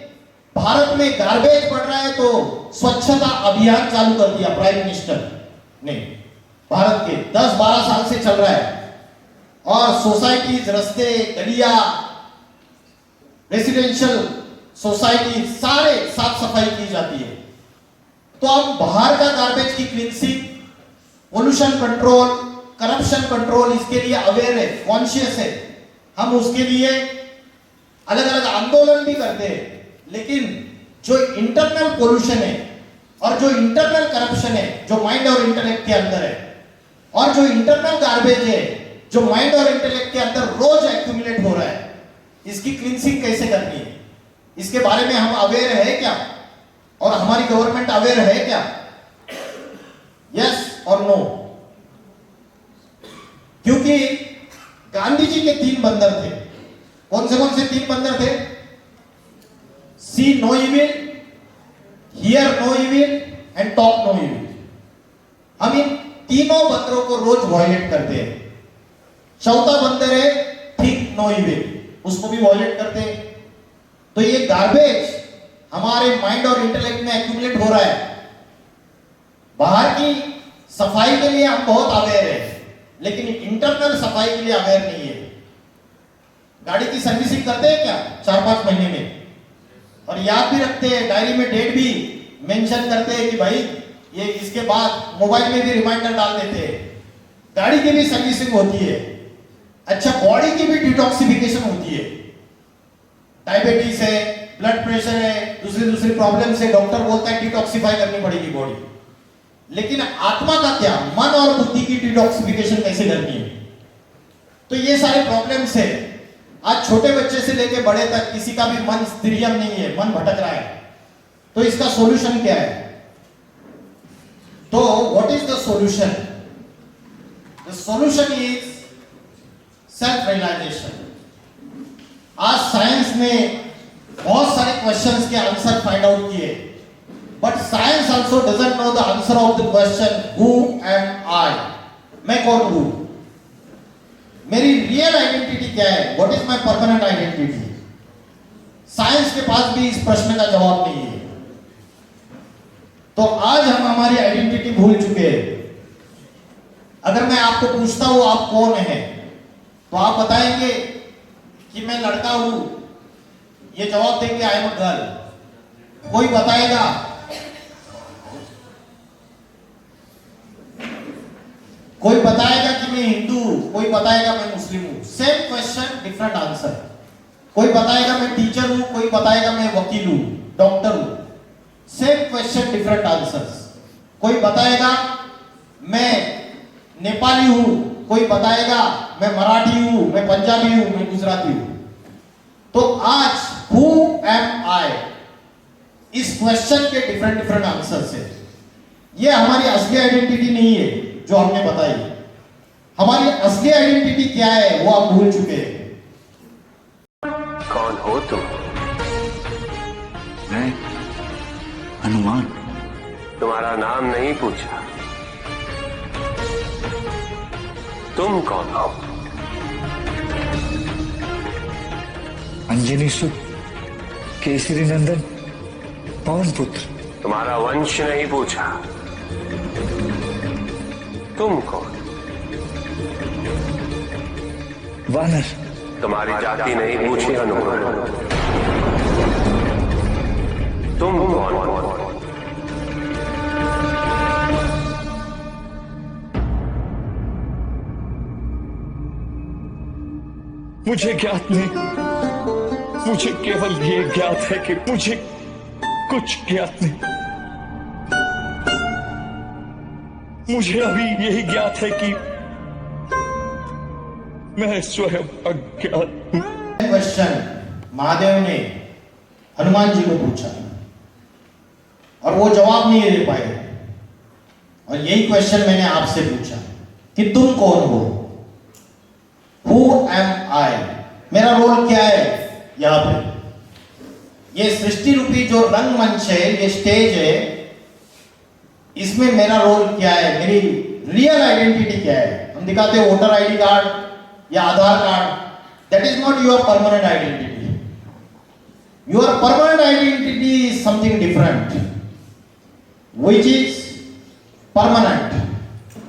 Speaker 3: भारत में गार्बेज बढ़ रहा है तो स्वच्छता अभियान चालू कर दिया प्राइम मिनिस्टर ने। भारत के 10-12 साल से चल रहा है, और सोसाइटीज, रस्ते, गलियां, रेसिडेंशियल सोसाइटी, सारे साफ सफाई की जाती है। तो हम बाहर का गार्बेज की cleansing, pollution control, corruption control, इसके लिए अवेयर है, कॉन्शियस है। हम उसके लिए अलग अलग आंदोलन भी करते हैं, लेकिन जो इंटरनल पोल्यूशन है और जो इंटरनल करप्शन है, जो माइंड और इंटेलेक्ट के अंदर है, और जो इंटरनल गार्बेज है, जो माइंड और इंटेलेक्ट के अंदर रोज एक्यूमुलेट हो रहा है, इसकी क्लींसिंग कैसे करनी है, इसके बारे में हम अवेयर है क्या, और हमारी गवर्नमेंट अवेयर है क्या? यस और नो? क्योंकि गांधी जी के 3 बंदर थे। कौन से 3 बंदर थे? See no evil, hear no evil and talk no evil. हम इन तीनों बंदरों को रोज वायलेट करते हैं। चौथा बंदर है थिंक नो इविल, उसको भी वायलेट करते हैं। तो ये गार्बेज हमारे माइंड और इंटेलेक्ट में एक्यूमुलेट हो रहा है। बाहर की सफाई के लिए हम बहुत अवेयर है, लेकिन इंटरनल सफाई के लिए अवेयर नहीं है। गाड़ी की सर्विसिंग करते हैं क्या 4-5 महीने में, और याद भी रखते हैं, डायरी में डेट भी मेंशन करते हैं कि भाई ये इसके बाद मोबाइल में भी रिमाइंडर डाल देते हैं। गाड़ी की भी सर्विसिंग होती है। अच्छा, बॉडी की भी डिटॉक्सिफिकेशन होती है। डायबिटीज है, ब्लड प्रेशर है, दूसरी प्रॉब्लम से डॉक्टर बोलता है डिटॉक्सिफाई करनी पड़ेगी बॉडी। लेकिन आत्मा का क्या, मन और बुद्धि की डिटॉक्सिफिकेशन कैसे करनी है? तो ये सारे प्रॉब्लम्स है। आज छोटे बच्चे से लेके बड़े तक किसी का भी मन स्थिरम नहीं है, मन भटक रहा है। तो इसका सॉल्यूशन क्या है? तो what is the solution? The solution is self realisation. आज साइंस ने बहुत सारे क्वेश्चंस के आंसर फाइंड आउट किए, but science also doesn't know the answer of the question who am I, मैं कौन हूं, मेरी रियल आइडेंटिटी क्या है, what is my permanent identity. Science के पास भी इस प्रश्न का जवाब नहीं है। तो आज हम हमारी आइडेंटिटी भूल चुके हैं। अगर मैं आपको पूछता हूं आप कौन है, तो आप बताएंगे कि मैं लड़का हूं, ये जवाब देंगे आई एम अ गर्ल। कोई बताएगा कि मैं हिंदू हूं, कोई बताएगा मैं मुस्लिम हूं। Same question different answer. कोई बताएगा मैं टीचर हूं, कोई बताएगा मैं वकील हूं, डॉक्टर हूं। Same question different answers. कोई बताएगा मैं नेपाली हूं, कोई बताएगा मैं मराठी हूं, मैं पंजाबी हूं, मैं गुजराती हूं। तो आज हु एम आई, इस क्वेश्चन के डिफरेंट आंसर्स है। ये हमारी असली आइडेंटिटी नहीं है जो हमने बताई। हमारी असली आइडेंटिटी क्या है वो आप भूल चुके हैं।
Speaker 4: कौन हो तुम?
Speaker 5: मैं हनुमान।
Speaker 4: तुम्हारा नाम नहीं पूछा, तुम कौन हो?
Speaker 5: अंजनी सुत, केसरी नंदन, पवन पुत्र।
Speaker 4: तुम्हारा वंश नहीं पूछा, तुम कौन?
Speaker 5: वानर।
Speaker 4: तुम्हारी जाति नहीं पूछी हनुमान, तुम कौन?
Speaker 5: मुझे ज्ञात नहीं, मुझे केवल ये ज्ञात है कि मुझे कुछ ज्ञात नहीं। मुझे अभी यही ज्ञात है कि मैं स्वयं अज्ञात हूं।
Speaker 3: क्वेश्चन महादेव ने हनुमान जी को पूछा और वो जवाब नहीं दे पाए, और यही क्वेश्चन मैंने आपसे पूछा कि तुम कौन हो, हु एम आई, मेरा रोल क्या है यहां पे। ये सृष्टि रूपी जो रंगमंच है, ये स्टेज है, इसमें मेरा रोल क्या है, मेरी रियल आइडेंटिटी क्या है। हम दिखाते हैं वोटर आईडी कार्ड या Aadhaar card, that is not your permanent identity. Your permanent identity is something different, which is permanent,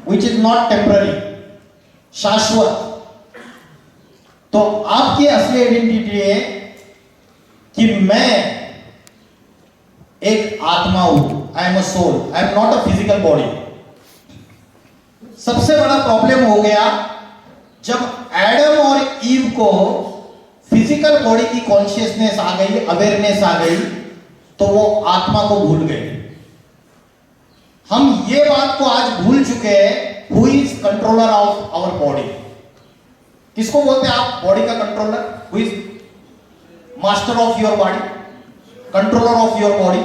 Speaker 3: which is not temporary, शाश्वत। तो आपकी असली आइडेंटिटी है कि मैं एक आत्मा हूं, I am a soul, I am not a physical body. सबसे बड़ा प्रॉब्लम हो गया जब एडम और ईव को फिजिकल बॉडी की कॉन्शियसनेस आ गई, अवेयरनेस आ गई, तो वो आत्मा को भूल गए। हम ये बात को आज भूल चुके हैं, who is controller of our body. किसको बोलते हैं आप बॉडी का controller? Who is master of your body, controller of your body?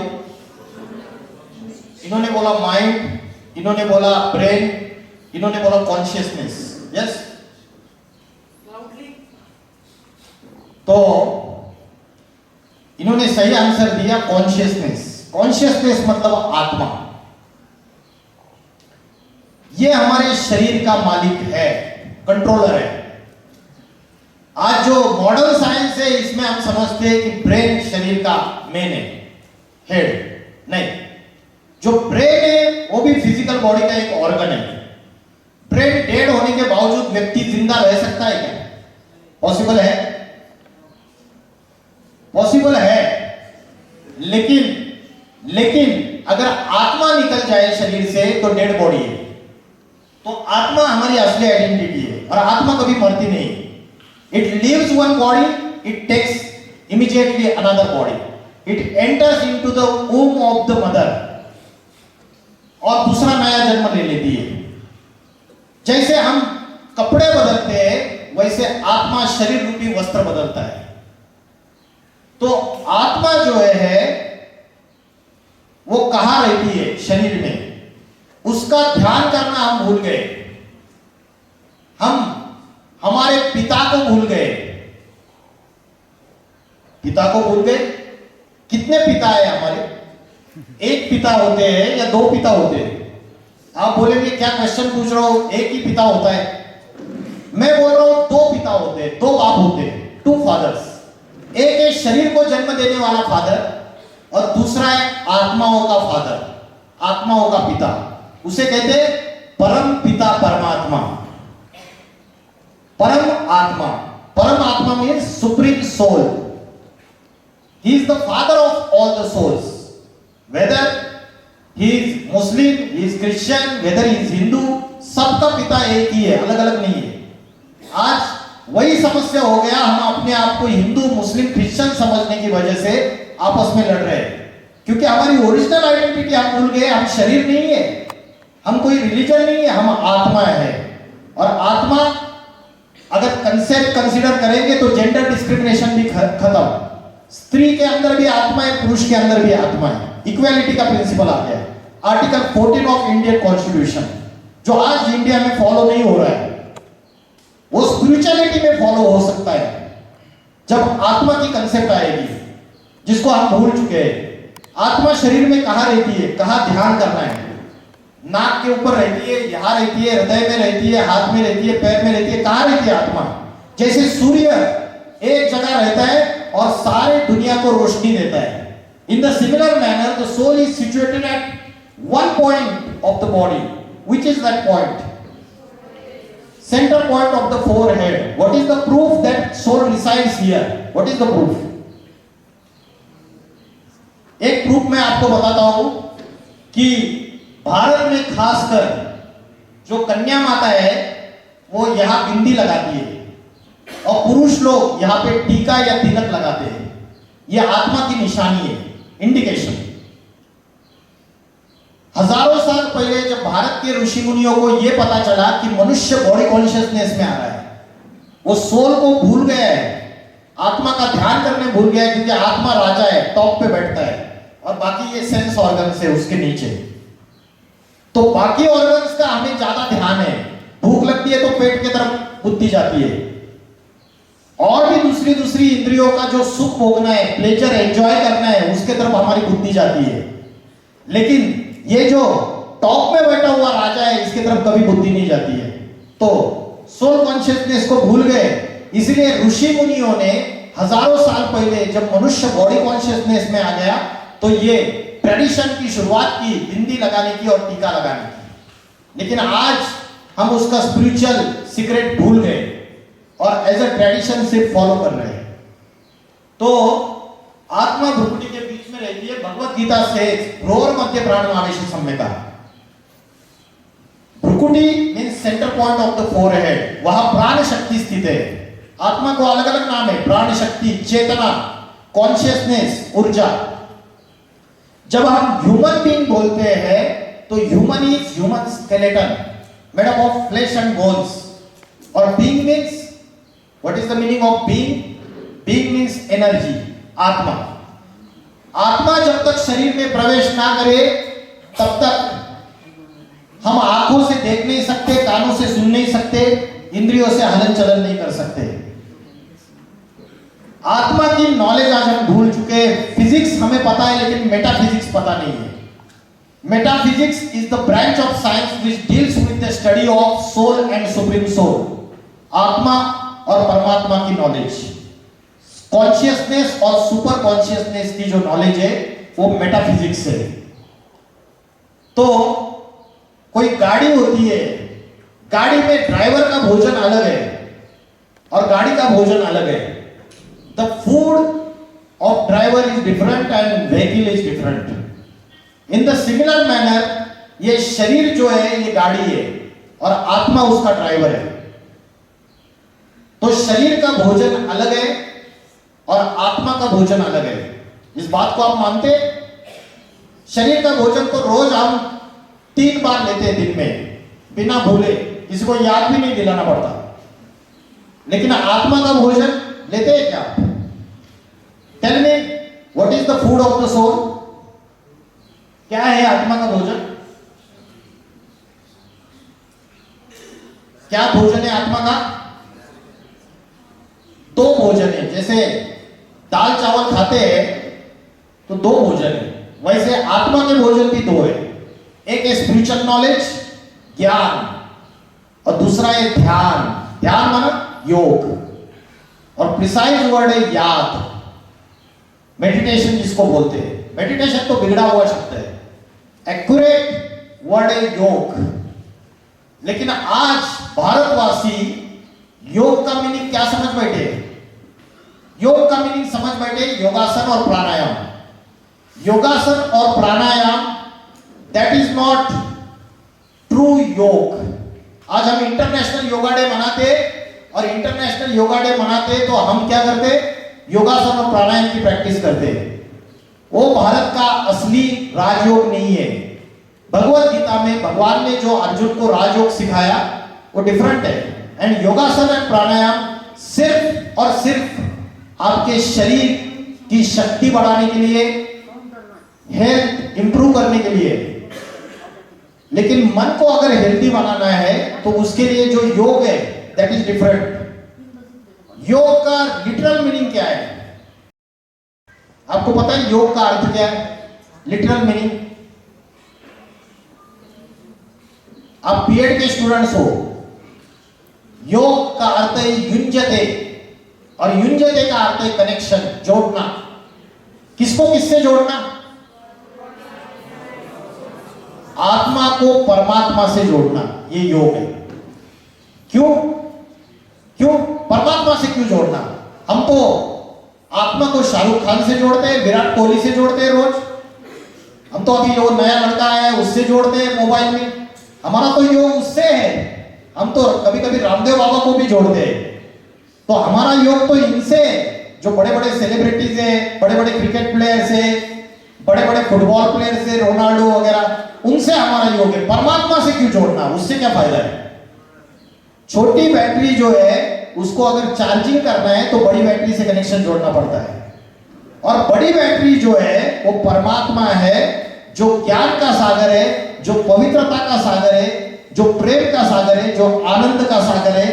Speaker 3: इन्होंने बोला माइंड, इन्होंने बोला ब्रेन, इन्होंने बोला कॉन्शियसनेस। यस, तो इन्होंने सही आंसर दिया कॉन्शियसनेस। कॉन्शियसनेस मतलब आत्मा। ये हमारे शरीर का मालिक है, कंट्रोलर है। आज जो मॉडर्न साइंस है इसमें हम समझते हैं कि ब्रेन शरीर का मेन है, हेड नहीं। जो ब्रेन है वो भी फिजिकल बॉडी का एक ऑर्गन है। ब्रेन डेड होने के बावजूद व्यक्ति जिंदा रह सकता है क्या? पॉसिबल है? पॉसिबल है, लेकिन अगर आत्मा निकल जाए शरीर से तो डेड बॉडी है। तो आत्मा हमारी असली आइडेंटिटी है और आत्मा कभी मरती नहीं। It leaves one body, it takes immediately another body, it enters into the womb of the mother और दूसरा नया जन्म ले लेती है। जैसे हम कपड़े बदलते हैं वैसे आत्मा शरीर रूपी वस्त्र बदलता है। तो आत्मा जो है वो कहां रहती है? शरीर में। उसका ध्यान करना हम भूल गए। हम हमारे पिता को भूल गए। पिता को भूल गए। कितने पिता है हमारे? एक पिता होते हैं या दो पिता होते हैं? आप बोलेंगे क्या क्वेश्चन पूछ रहा हो, एक ही पिता होता है? मैं बोल रहा हूं दो पिता होते हैं, दो बाप होते हैं, टू फादर्स। एक है शरीर को जन्म देने वाला फादर और दूसरा है आत्माओं का फादर, आत्माओं का पिता। उसे कहते हैं परम पिता परमात्मा। परम आत्मा, परम आत्मा means supreme soul. He is the father of all the souls. Whether he is Muslim, he is Christian, whether he is Hindu, सबका पिता एक ही है, अलग अलग नहीं है। आज वही समस्या हो गया, हम अपने आप को हिंदू मुस्लिम क्रिश्चियन समझने की वजह से आपस में लड़ रहे हैं, क्योंकि हमारी ओरिजिनल आइडेंटिटी हम भूल गए। हम शरीर नहीं है, हम कोई रिलीजन नहीं है, हम आत्मा है। और आत्मा अगर कंसेप्ट कंसीडर करेंगे तो जेंडर डिस्क्रिमिनेशन भी खत्म। स्त्री के अंदर भी आत्मा है, पुरुष के अंदर भी आत्मा है। इक्वालिटी का प्रिंसिपल आ गया। आर्टिकल 14 ऑफ इंडियन कॉन्स्टिट्यूशन जो आज इंडिया में फॉलो नहीं हो रहा है, वो स्पिरिचुअलिटी में फॉलो हो सकता है जब आत्मा की कंसेप्ट आएगी, जिसको हम भूल चुके हैं। आत्मा शरीर में कहां रहती है? कहां ध्यान करना है? नाक के ऊपर रहती है, यहां रहती है, हृदय में रहती है, हाथ में रहती है, पैर में रहती है। कहां रहती है आत्मा? जैसे सूर्य एक जगह रहता है और सारे दुनिया को रोशनी देता है। In the similar manner the soul is situated at one point of the body, which is that point? Center point of the forehead. What is the proof that soul resides here? What is the proof? एक प्रूफ मैं आपको बताता हूं कि भारत में खासकर जो कन्या माता है वो यहां बिंदी लगाती है और पुरुष लोग यहां पे टीका या तिलक लगाते हैं। यह आत्मा की निशानी है, इंडिकेशन। हजारों साल पहले जब भारत के ऋषि मुनियों को यह पता चला कि मनुष्य बॉडी कॉन्शियसनेस में आ रहा है, वो सोल को भूल गया है, आत्मा का ध्यान करने भूल गया है, क्योंकि आत्मा राजा है, टॉप पे बैठता है और बाकी ये सेंस ऑर्गन्स है उसके नीचे। तो बाकी ऑर्गन्स का हमें ज्यादा ध्यान है। भूख लगती है तो पेट की तरफ बुद्धि जाती है, और भी दूसरी इंद्रियों का जो सुख भोगना है, प्लेजर एंजॉय करना है, उसके तरफ हमारी बुद्धि जाती है। लेकिन ये जो टॉप में बैठा हुआ राजा है, इसकी तरफ कभी बुद्धि नहीं जाती है। तो सोल कॉन्शियसनेस को भूल गए। इसलिए ऋषि मुनियों ने हजारों साल पहले जब मनुष्य बॉडी कॉन्शियसनेस में आ गया तो ये ट्रेडिशन की शुरुआत की, बिंदी लगाने की और टीका लगाने की। लेकिन आज हम उसका स्पिरिचुअल सीक्रेट भूल गए और एज अ ट्रेडिशन सिर्फ फॉलो कर रहे हैं। तो आत्मा भ्रुकुटी के बीच में रहती है। भगवत गीता से भ्रूर मध्य प्राणमावेश संहिता। भ्रुकुटी means centre point of the forehead, वहां प्राण शक्ति स्थित है। आत्मा को अलग अलग नाम है, प्राण शक्ति, चेतना, कॉन्शियसनेस, ऊर्जा। जब हम ह्यूमन बीइंग बोलते हैं तो human is human skeleton made up of flesh and bones, और being means what is the meaning of being? Being means energy, आत्मा। आत्मा जब तक शरीर में प्रवेश ना करे तब तक हम आंखों से देख नहीं सकते, कानों से सुन नहीं सकते, इंद्रियों से हलन चलन नहीं कर सकते। आत्मा की नॉलेज आज हम भूल चुके हैं। फिजिक्स हमें पता है लेकिन मेटाफिजिक्स पता नहीं है। Metaphysics is the branch of science which deals with the study of soul and supreme soul. आत्मा और परमात्मा की नॉलेज, कॉन्शियसनेस और सुपर कॉन्शियसनेस की जो नॉलेज है वो मेटाफिजिक्स है। तो कोई गाड़ी होती है, गाड़ी में ड्राइवर का भोजन अलग है और गाड़ी का भोजन अलग है। The food of driver is different and vehicle is different. In the similar manner ये शरीर जो है ये गाड़ी है और आत्मा उसका ड्राइवर है। तो शरीर का भोजन अलग है और आत्मा का भोजन अलग है। इस बात को आप मानते हैं? शरीर का भोजन तो रोज हम 3 बार लेते हैं दिन में, बिना भूले, किसी को याद भी नहीं दिलाना पड़ता। लेकिन आत्मा का भोजन लेते हैं क्या? Tell me, what is the food of the soul? क्या है आत्मा का भोजन? क्या भोजन है आत्मा का? 2 भोजन है। जैसे दाल चावल खाते हैं तो 2 भोजन है, वैसे आत्मा के भोजन भी 2 है। एक है स्पिरिचुअल नॉलेज, ज्ञान, और दूसरा है ध्यान। ध्यान माना योग, और प्रिसाइज वर्ड है याद, मेडिटेशन जिसको बोलते हैं। मेडिटेशन तो बिगड़ा हुआ शब्द है, एक्यूरेट वर्ड है योग। लेकिन आज भारतवासी योग का मीनिंग क्या समझ बैठे? योग का मीनिंग समझ बैठे योगासन और प्राणायाम। योगासन और प्राणायाम दैट इज नॉट ट्रू योग। आज हम इंटरनेशनल योगा डे मनाते, और इंटरनेशनल योगा डे मनाते तो हम क्या करते? योगासन और प्राणायाम की प्रैक्टिस करते। वो भारत का असली राजयोग नहीं है। भगवत गीता में भगवान ने जो अर्जुन को राजयोग सिखाया वो डिफरेंट है। एंड योगासन एंड प्राणायाम सिर्फ और सिर्फ आपके शरीर की शक्ति बढ़ाने के लिए, हेल्थ इंप्रूव करने के लिए। लेकिन मन को अगर हेल्दी बनाना है तो उसके लिए जो योग है दैट इज डिफरेंट। योग का लिटरल मीनिंग क्या है? आपको पता है योग का अर्थ क्या है? Literal meaning. आप बीएड के स्टूडेंट्स हो, योग का अर्थ है युंजते, और युंजते का अर्थ है कनेक्शन, जोड़ना। किसको किससे जोड़ना? आत्मा को परमात्मा से जोड़ना, ये योग है। क्यों? परमात्मा से क्यों जोड़ना? हम तो आत्मा को शाहरुख खान से जोड़ते हैं, विराट कोहली से जोड़ते हैं रोज। हम तो अभी वो नया लड़का है उससे जोड़ते हैं मोबाइल में। हमारा तो योग उससे है। हम तो कभी कभी रामदेव बाबा को भी जोड़ते हैं। तो हमारा योग तो इनसे, जो बड़े बड़े सेलिब्रिटीज है, बड़े बड़े क्रिकेट प्लेयर्स है, बड़े बड़े फुटबॉल प्लेयर्स है, रोनाल्डो वगैरह, उनसे हमारा योग है। परमात्मा से क्यों जोड़ना? उससे क्या फायदा है? छोटी बैटरी जो है उसको अगर चार्जिंग करना है तो बड़ी बैटरी से कनेक्शन जोड़ना पड़ता है। और बड़ी बैटरी जो है वो परमात्मा है, जो ज्ञान का सागर है, जो पवित्रता का सागर है, जो प्रेम का सागर है, जो आनंद का सागर है,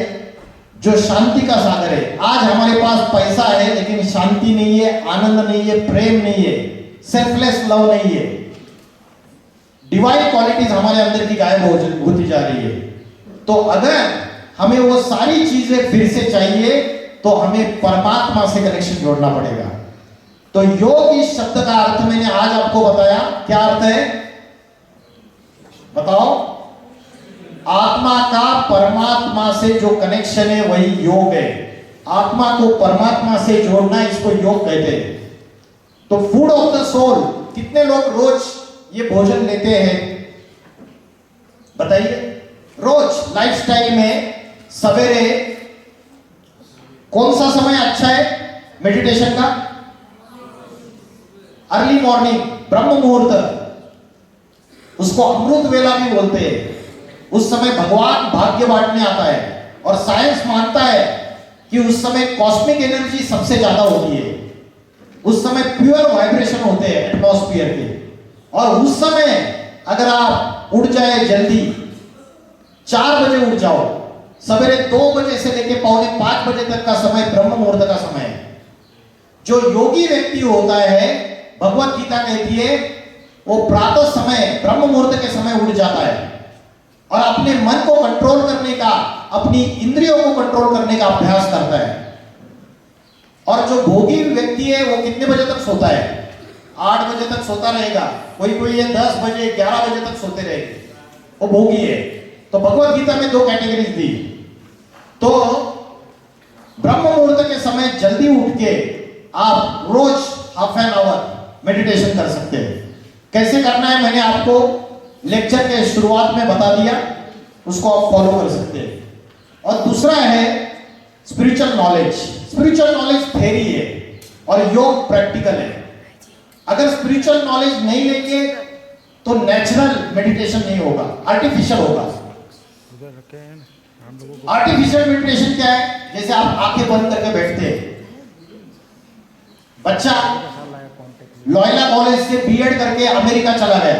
Speaker 3: जो शांति का सागर है। आज हमारे पास पैसा है लेकिन शांति नहीं है, आनंद नहीं है, प्रेम नहीं है, सेल्फलेस लव नहीं है। डिवाइन क्वालिटीज हमारे अंदर की गायब होती जा रही है। तो अगर हमें वो सारी चीजें फिर से चाहिए तो हमें परमात्मा से कनेक्शन जोड़ना पड़ेगा। तो योग इस शब्द का अर्थ मैंने आज आपको बताया। क्या अर्थ है बताओ? आत्मा का परमात्मा से जो कनेक्शन है वही योग है। आत्मा को परमात्मा से जोड़ना, इसको योग कहते हैं। तो फूड ऑफ द सोल, कितने लोग रोज ये भोजन लेते हैं बताइए? रोज लाइफस्टाइल में सवेरे कौन सा समय अच्छा है मेडिटेशन का? अर्ली मॉर्निंग, ब्रह्म मुहूर्त, उसको अमृत वेला भी बोलते हैं। उस समय भगवान भाग्य बांटने आता है, और साइंस मानता है कि उस समय कॉस्मिक एनर्जी सबसे ज्यादा होती है, उस समय प्योर वाइब्रेशन होते हैं एटमॉस्फेयर के, और उस समय अगर आप उठ जाए जल्दी 4 बजे उठ जाओ, सवेरे 2 बजे से लेकर पौने 5 बजे तक का समय ब्रह्म मुहूर्त का समय है। जो योगी व्यक्ति होता है, भगवत गीता कहती है, वो प्रातः समय ब्रह्म मुहूर्त के समय उठ जाता है और अपने मन को कंट्रोल करने का, अपनी इंद्रियों को कंट्रोल करने का अभ्यास करता है। और जो भोगी व्यक्ति है वो कितने बजे तक सोता है? 8 बजे तक सोता रहेगा, कोई ये 10 बजे 11 बजे तक सोते रहेंगे, वो भोगी है। तो भगवत गीता में 2 कैटेगरीज दी। तो ब्रह्म मुहूर्त के समय जल्दी उठ के आप रोज हाफ एन आवर मेडिटेशन कर सकते हैं। कैसे करना है मैंने आपको लेक्चर के शुरुआत में बता दिया, उसको आप फॉलो कर सकते हैं। और दूसरा है spiritual knowledge. Spiritual knowledge theory है और योग प्रैक्टिकल है। अगर स्पिरिचुअल नॉलेज नहीं लेंगे तो नेचुरल मेडिटेशन नहीं होगा, आर्टिफिशियल होगा। आर्टिफिशियल मेडिटेशन क्या है? जैसे आप आंखें बंद करके बैठते हैं, बच्चा लॉयला कॉलेज से बीएड करके अमेरिका चला गया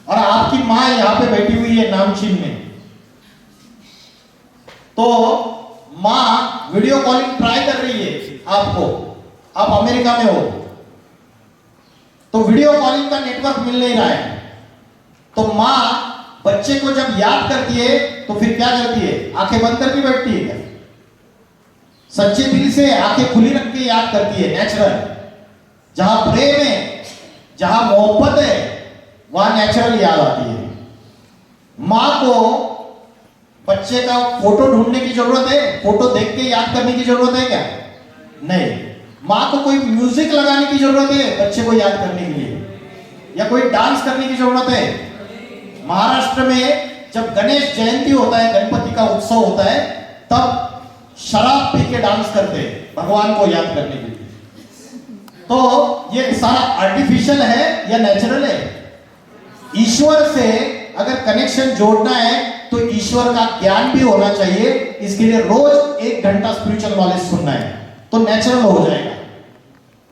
Speaker 3: और आपकी मां यहां पे बैठी हुई है नामचीन में, तो मां वीडियो कॉलिंग ट्राई कर रही है आपको, आप अमेरिका में हो, तो वीडियो कॉलिंग का नेटवर्क मिल नहीं रहा है, तो मां बच्चे को जब याद करती है तो फिर क्या करती है? आंखें बंद करके बैठती है क्या? सच्चे दिल से आंखें खुली रख के याद करती है, नेचुरल। जहां प्रेम है, जहां मोहब्बत है, वहां नेचुरल याद आती है। मां को बच्चे का फोटो ढूंढने की जरूरत है? फोटो देख के याद करने की जरूरत है क्या? नहीं। मां को कोई म्यूजिक लगाने की जरूरत है बच्चे को याद करने के लिए, या कोई डांस करने की जरूरत है? महाराष्ट्र में जब गणेश जयंती होता है, गणपति का उत्सव होता है, तब शराब पी के डांस करते हैं भगवान को याद करने के लिए। तो ये सारा आर्टिफिशियल है या नेचुरल है? ईश्वर से अगर कनेक्शन जोड़ना है तो ईश्वर का ज्ञान भी होना चाहिए। इसके लिए रोज 1 घंटा स्पिरिचुअल नॉलेज सुनना है तो नेचुरल हो जाएगा।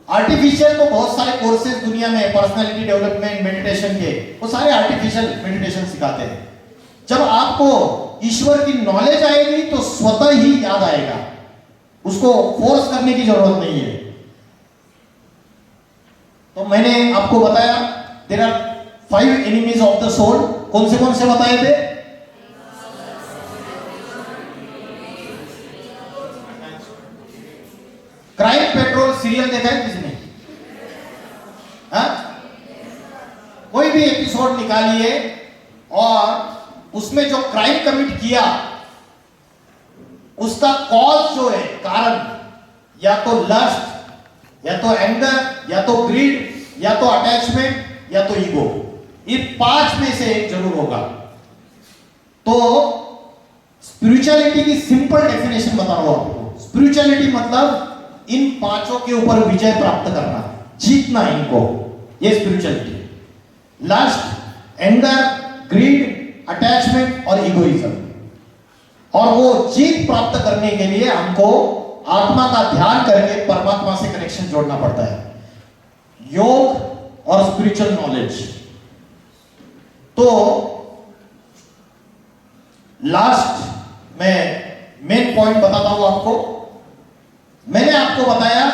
Speaker 3: आर्टिफिशियल तो बहुत सारे कोर्सेज दुनिया में, पर्सनालिटी डेवलपमेंट, मेडिटेशन के, वो सारे आर्टिफिशियल मेडिटेशन सिखाते हैं। जब आपको ईश्वर की नॉलेज आएगी तो स्वतः ही याद आएगा, उसको फोर्स करने की जरूरत नहीं है। तो मैंने आपको बताया there are 5 enemies of the soul. कौन से बताए थे? क्राइम पेट्रोल सीरियल देखा है किसी ने? हाँ? कोई भी एपिसोड निकालिए और उसमें जो क्राइम कमिट किया उसका कॉज जो है, कारण, या तो लस्ट, या तो एंगर, या तो ग्रीड, या तो अटैचमेंट, या तो ईगो, ये 5 में से एक जरूर होगा। तो स्पिरिचुअलिटी की सिंपल डेफिनेशन बता रहा हूं आपको। स्पिरिचुअलिटी मतलब इन 5 के ऊपर विजय प्राप्त करना, जीतना इनको, ये spirituality. Lust, anger, greed, attachment और इगोइज्म। और वो जीत प्राप्त करने के लिए हमको आत्मा का ध्यान करके परमात्मा से कनेक्शन जोड़ना पड़ता है। योग और स्पिरिचुअल नॉलेज। तो लास्ट में मेन पॉइंट बताता हूं आपको। मैंने आपको बताया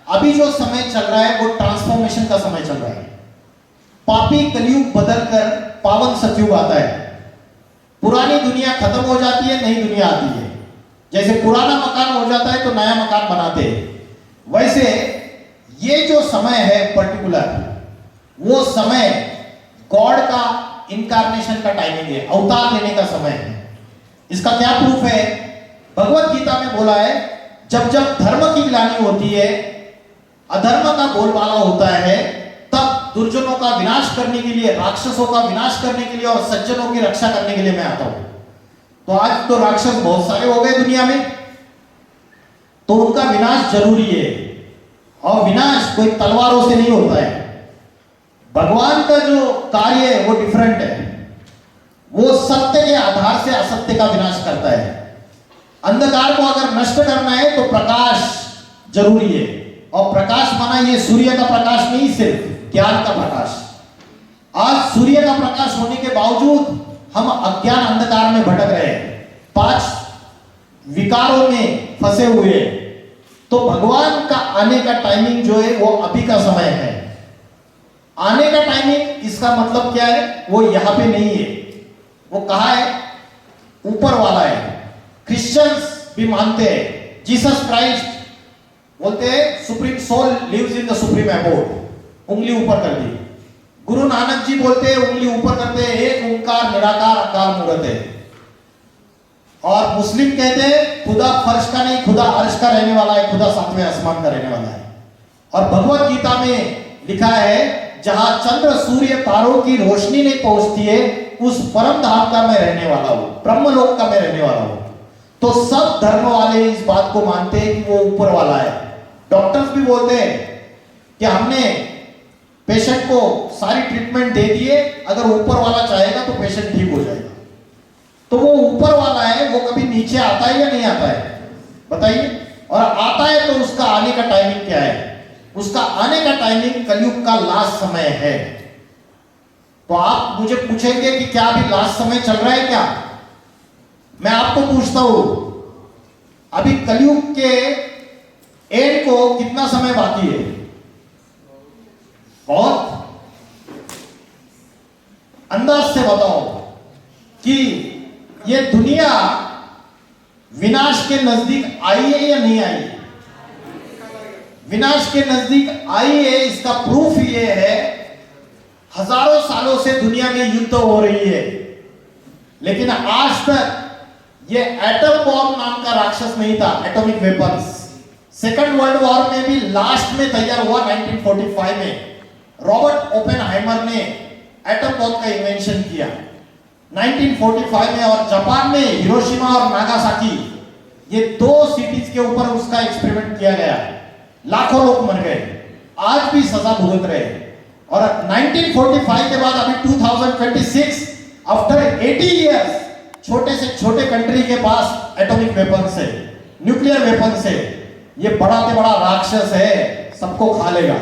Speaker 3: अभी जो समय चल रहा है वो ट्रांसफॉर्मेशन का समय चल रहा है। पापी कलयुग बदलकर पावन सतयुग आता है। पुरानी दुनिया खत्म हो जाती है, नई दुनिया आती है। जैसे पुराना मकान हो जाता है तो नया मकान बनाते हैं, वैसे ये जो समय है पर्टिकुलर, वो समय गॉड का इनकारनेशन का टाइमिंग है, अवतार लेने का समय है। इसका क्या प्रूफ है? भगवत गीता में बोला है, जब जब धर्म की ग्लानि होती है, अधर्म का बोलबाला होता है, तब दुर्जनों का विनाश करने के लिए, राक्षसों का विनाश करने के लिए और सज्जनों की रक्षा करने के लिए मैं आता हूं। तो आज तो राक्षस बहुत सारे हो गए दुनिया में, तो उनका विनाश जरूरी है। और विनाश कोई तलवारों से नहीं होता है। भगवान का जो कार्य है वो डिफरेंट है। वो सत्य के आधार से असत्य का विनाश करता है। अंधकार को अगर नष्ट करना है तो प्रकाश जरूरी है, और प्रकाश माना ये सूर्य का प्रकाश नहीं, सिर्फ ज्ञान का प्रकाश। आज सूर्य का प्रकाश होने के बावजूद हम अज्ञान अंधकार में भटक रहे हैं, 5 विकारों में फंसे हुए हैं। तो भगवान का आने का टाइमिंग जो है वो अभी का समय है। आने का टाइमिंग इसका मतलब क्या है, वो यहां पे नहीं है, वो कहां है, ऊपर वाला है। क्रिश्चियंस भी मानते हैं, जीसस क्राइस्ट बोलते हैं supreme soul lives in the supreme abode, उंगली ऊपर कर दी। गुरु नानक जी बोलते हैं, उंगली ऊपर करते हैं, एक ओंकार निराकार अकाल मूर्त है। और मुस्लिम कहते हैं खुदा फर्श का नहीं, खुदा अर्श का रहने वाला है, खुदा 7वें आसमान का रहने वाला है। और भगवत गीता में लिखा है जहां चंद्र सूर्य तारों की रोशनी नहीं पहुंचती है, उस परम धाम का मैं रहने वाला हूं, ब्रह्मलोक का मैं रहने वाला हूं। तो सब धर्म वाले इस बात को मानते हैं कि वो ऊपर वाला है। डॉक्टर्स भी बोलते हैं कि हमने पेशेंट को सारी ट्रीटमेंट दे दिए, अगर ऊपर वाला चाहेगा तो पेशेंट ठीक हो जाएगा। तो वो ऊपर वाला है, वो कभी नीचे आता है या नहीं आता है, बताइए। और आता है तो उसका आने का टाइमिंग क्या है, उसका आने का टाइमिंग कलयुग का लास्ट समय है। तो आप मुझे पूछेंगे कि क्या अभी लास्ट समय चल रहा है क्या, मैं आपको पूछता हूं अभी कलयुग के एंड को कितना समय बाकी है, बहुत अंदाज से बताओ कि ये दुनिया विनाश के नजदीक आई है या नहीं आई। विनाश के नजदीक आई है, इसका प्रूफ ये है हजारों सालों से दुनिया में युद्ध हो रही है, लेकिन आज तक ये एटम बॉम्ब नाम का राक्षस नहीं था, atomic weapons. Second world war में भी लास्ट में तैयार हुआ 1945 में, रॉबर्ट ओपेनहाइमर ने एटम बॉम्ब का इन्वेंशन किया 1945 में। और जापान में हिरोशिमा और नागासाकी, ये 2 सिटीज के ऊपर उसका एक्सपेरिमेंट किया गया, लाखों लोग मर गए, आज भी सजा भुगत रहे। और 1945 के बाद अभी 2026 आफ्टर 80 इयर्स छोटे से छोटे कंट्री के पास एटॉमिक वेपन्स है, न्यूक्लियर वेपन्स है। ये बड़ा से बड़ा राक्षस है, सबको खा लेगा।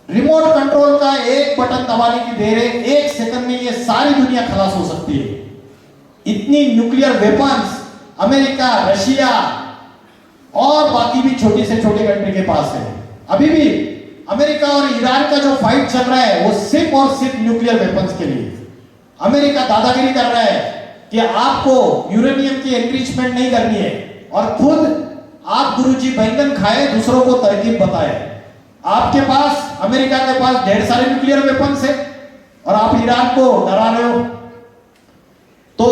Speaker 3: रिमोट कंट्रोल का एक बटन दबाने की देर है, 1 सेकंड में ये सारी दुनिया खलास हो सकती है। इतनी न्यूक्लियर वेपन्स अमेरिका, रशिया और बाकी भी छोटी से छोटे कंट्री के पास है। अभी भी अमेरिका और ईरान का जो फाइट चल रहा है वो सिर्फ और सिर्फ न्यूक्लियर वेपन्स के लिए। अमेरिका दादागिरी कर रहा है कि आपको यूरेनियम की एनरिचमेंट नहीं करनी है, और खुद आप गुरुजी बैंगन खाए, दूसरों को तरकीब बताए। आपके पास, अमेरिका के पास ढेर सारे न्यूक्लियर वेपन्स है और आप ईरान को डरा रहे हो। तो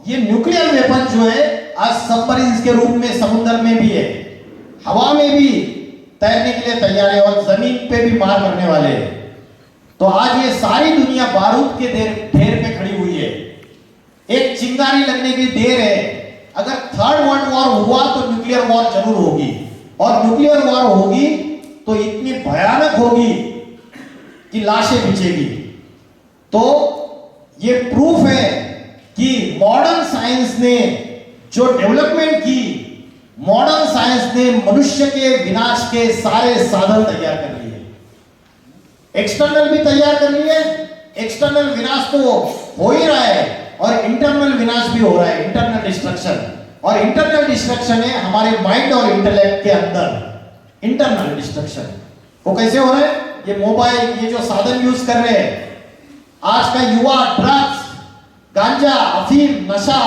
Speaker 3: ये न्यूक्लियर वेपन जो है आज सबमरीन्स के रूप में समुद्र में भी है, हवा में भी तैरने के लिए तैयार है और जमीन पे भी मार करने वाले हैं। तो आज ये सारी दुनिया बारूद के ढेर पे खड़ी हुई है, एक चिंगारी लगने की देर है। अगर थर्ड वर्ल्ड वॉर हुआ तो न्यूक्लियर वॉर जरूर होगी, और न्यूक्लियर वॉर होगी तो इतनी भयानक होगी कि लाशें बिछेगी। तो ये प्रूफ है कि मॉडर्न साइंस ने जो डेवलपमेंट की, मॉडर्न साइंस ने मनुष्य के विनाश के सारे साधन तैयार कर लिए, एक्सटर्नल भी तैयार कर लिए। एक्सटर्नल विनाश तो हो ही रहा है और इंटरनल विनाश भी हो रहा है, इंटरनल डिस्ट्रक्शन। और इंटरनल डिस्ट्रक्शन है हमारे माइंड और इंटेलेक्ट के अंदर, इंटरनल डिस्ट्रक्शन। वो कैसे हो रहा है, ये मोबाइल, ये जो साधन यूज कर रहे हैं आज का युवा, ड्रग्स, गांजा, अफीम, नशा,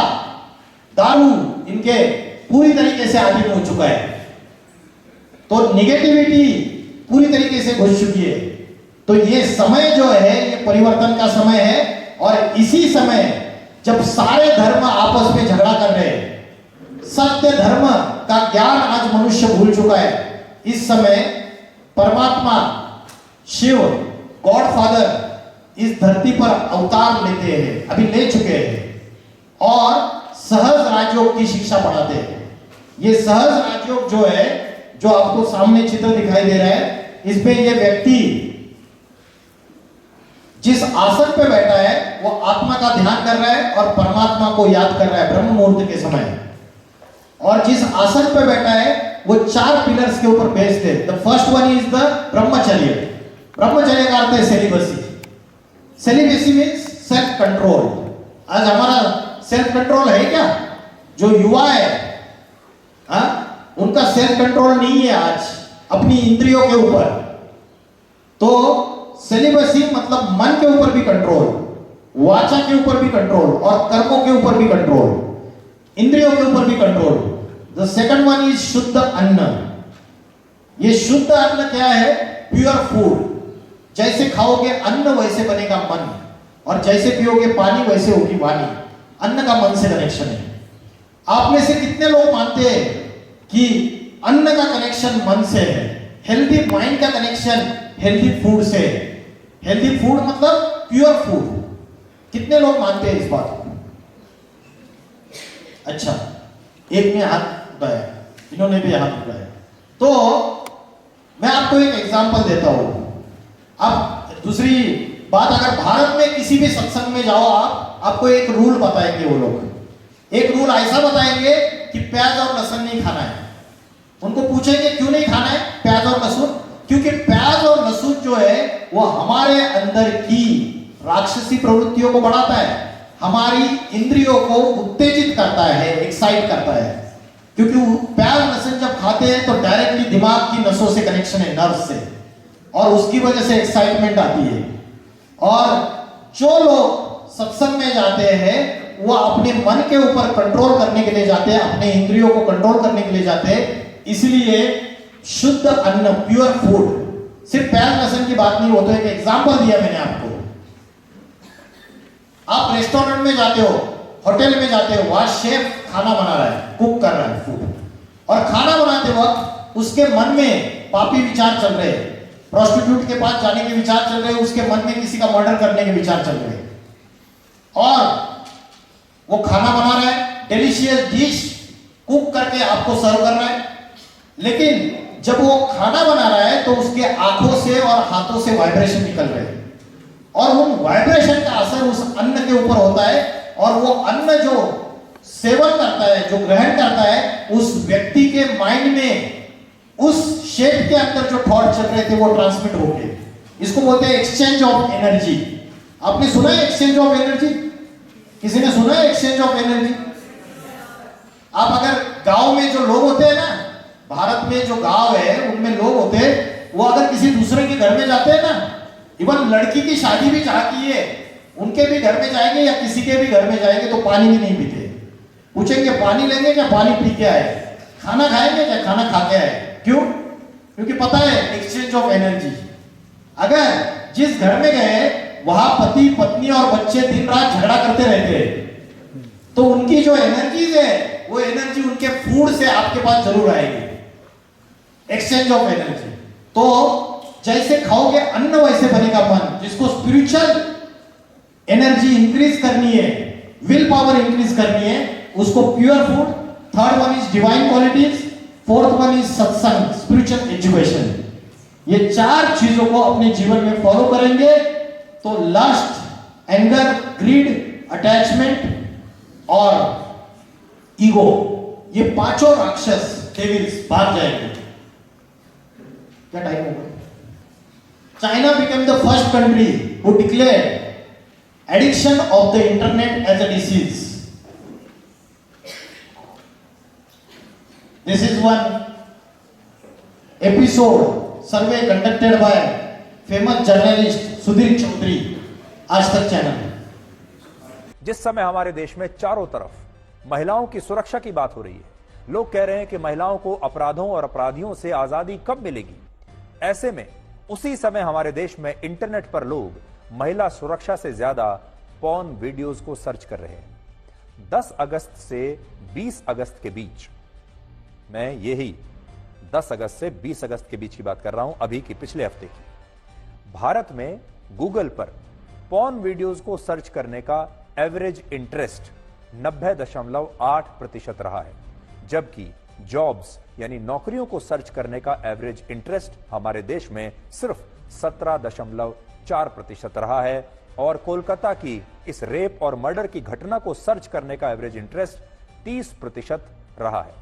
Speaker 3: दारू, इनके पूरी तरीके से आदि हो चुका है। तो निगेटिविटी पूरी तरीके से घुस चुकी है। तो ये समय जो है ये परिवर्तन का समय है, और इसी समय जब सारे धर्म आपस में झगड़ा कर रहे हैं, सत्य धर्म का ज्ञान आज मनुष्य भूल चुका है, इस समय परमात्मा शिव, गॉड फादर इस धरती पर अवतार लेते हैं, अभी ले चुके हैं, और सहज राजयोग की शिक्षा पढ़ाते हैं। ये सहज राजयोग जो है, जो आपको सामने चित्र दिखाई दे रहा है, इसमें ये व्यक्ति जिस आसन पे बैठा है वो आत्मा का ध्यान कर रहा है और परमात्मा को याद कर रहा है ब्रह्म मुहूर्त के समय। और जिस आसन पे बैठा है वो 4 पिलर्स के ऊपर बेस्ड है। The first one is the ब्रह्मचर्य। ब्रह्मचर्य का अर्थ है celibacy. Celibacy means self control. आज हमारा सेल्फ कंट्रोल है क्या? जो युवा है उनका सेल्फ कंट्रोल नहीं है आज अपनी इंद्रियों के ऊपर। तो सेलिबसी मतलब मन के ऊपर भी कंट्रोल, वाचा के ऊपर भी कंट्रोल और कर्मों के ऊपर भी कंट्रोल, इंद्रियों के ऊपर भी control. The second one is शुद्ध अन्न। ये शुद्ध अन्न क्या है? Pure food. जैसे खाओगे अन्न वैसे बनेगा मन, और जैसे पियोगे पानी वैसे होगी वाणी। अन्न का मन से कनेक्शन है। आप में से कितने लोग मानते हैं कि अन्न का कनेक्शन मन से है? हेल्दी माइंड का कनेक्शन हेल्दी फूड से है। हेल्दी फूड मतलब प्योर फूड। कितने लोग मानते हैं इस बात को? अच्छा, एक ने हाथ उठाया, इन्होंने भी हाथ उठाया। तो मैं आपको एक एग्जांपल देता हूं। अब दूसरी बात, अगर भारत में किसी भी सत्संग में जाओ आपको एक रूल बताएंगे वो लोग। एक रूल ऐसा बताएंगे कि प्याज और लहसुन नहीं खाना है। उनको पूछेंगे क्यों नहीं खाना है प्याज और लहसुन? क्योंकि प्याज और लहसुन जो है वो हमारे अंदर की राक्षसी प्रवृत्तियों को बढ़ाता है, हमारी इंद्रियों को उत्तेजित करता है, एक्साइट करता है। क्योंकि प्याज लहसुन जब खाते हैं तो डायरेक्टली दिमाग की नसों से कनेक्शन है, नर्व से, और उसकी वजह से एक्साइटमेंट आती है। और जो लोग सत्संग में जाते हैं वो अपने मन के ऊपर कंट्रोल करने के लिए जाते हैं, अपने इंद्रियों को कंट्रोल करने के लिए जाते हैं। इसलिए शुद्ध अन्न, प्योर फूड, सिर्फ प्याज लहसुन की बात नहीं हो। तो एक एग्जांपल दिया मैंने आपको। आप रेस्टोरेंट में जाते हो, होटल में जाते हो, वहां शेफ खाना बना रहा है, कुक कर रहा है फूड, और खाना बनाते वक्त उसके मन में पापी विचार चल रहे हैं, प्रोस्टिट्यूट के पास जाने के विचार चल रहे हैं, उसके मन में किसी का मर्डर करने के विचार चल रहे हैं, और वो खाना बना रहा है, डिलीशियस डिश कुक करके आपको सर्व कर रहा है। लेकिन जब वो खाना बना रहा है तो उसके आंखों से और हाथों से वाइब्रेशन निकल रहे हैं, और उन वाइब्रेशन का असर उस अन्न के ऊपर होता है, और वो अन्न जो सेवन करता है, जो ग्रहण करता है, उस व्यक्ति के माइंड में उस शेप के अंदर जो थॉट चल रहे थे वो ट्रांसमिट हो गए। इसको बोलते हैं एक्सचेंज ऑफ एनर्जी। आपने सुना है एक्सचेंज ऑफ एनर्जी? किसी ने सुना है एक्सचेंज ऑफ एनर्जी? आप अगर गांव में जो लोग होते हैं ना, भारत में जो गांव है उनमें लोग होते हैं, वो अगर किसी दूसरे के घर में जाते हैं ना, इवन लड़की की शादी भी जहां की है उनके भी घर में जाएंगे या किसी के भी घर में जाएंगे तो पानी भी नहीं पीते। पूछेंगे पानी लेंगे क्या पानी पी के आए, खाना खाएंगे क्या खाना खा के आए। क्यों? क्योंकि पता है एक्सचेंज ऑफ एनर्जी। अगर जिस घर में गए वहां पति पत्नी और बच्चे दिन रात झगड़ा करते रहते हैं तो उनकी जो एनर्जीज है वो एनर्जी उनके फूड से आपके पास जरूर आएगी। Exchange of energy. तो जैसे खाओगे अन्न वैसे बनेगा मन। जिसको स्पिरिचुअल एनर्जी इंक्रीज करनी है, विल पावर इंक्रीज करनी है, उसको pure food, third one is divine qualities, fourth one is सत्संग, स्पिरिचुअल एजुकेशन। ये 4 चीजों को अपने जीवन में फॉलो करेंगे तो लस्ट, एंगर, ग्रीड, अटैचमेंट और ईगो, ये 5 राक्षस डेविल्स भाग जाएंगे। क्या टाइम होगा? China became the first country who declared addiction of the internet as a disease. This is one episode survey conducted by famous journalist Sudhir Chaudhary, आज तक चैनल।
Speaker 6: जिस समय हमारे देश में चारों तरफ महिलाओं की सुरक्षा की बात हो रही है, लोग कह रहे हैं कि महिलाओं को अपराधों और अपराधियों से आजादी कब मिलेगी। ऐसे में उसी समय हमारे देश में इंटरनेट पर लोग महिला सुरक्षा से ज्यादा पॉर्न वीडियोस को सर्च कर रहे हैं। 10 अगस्त से 20 अगस्त के बीच, मैं यही 10 अगस्त से 20 अगस्त के बीच की बात कर रहा हूं, अभी की पिछले हफ्ते की, भारत में गूगल पर पॉर्न वीडियोस को सर्च करने का एवरेज इंटरेस्ट 90.8% रहा है, जबकि जॉब्स यानी नौकरियों को सर्च करने का एवरेज इंटरेस्ट हमारे देश में सिर्फ 17.4% रहा है। और कोलकाता की इस रेप और मर्डर की घटना को सर्च करने का एवरेज इंटरेस्ट 30% रहा है।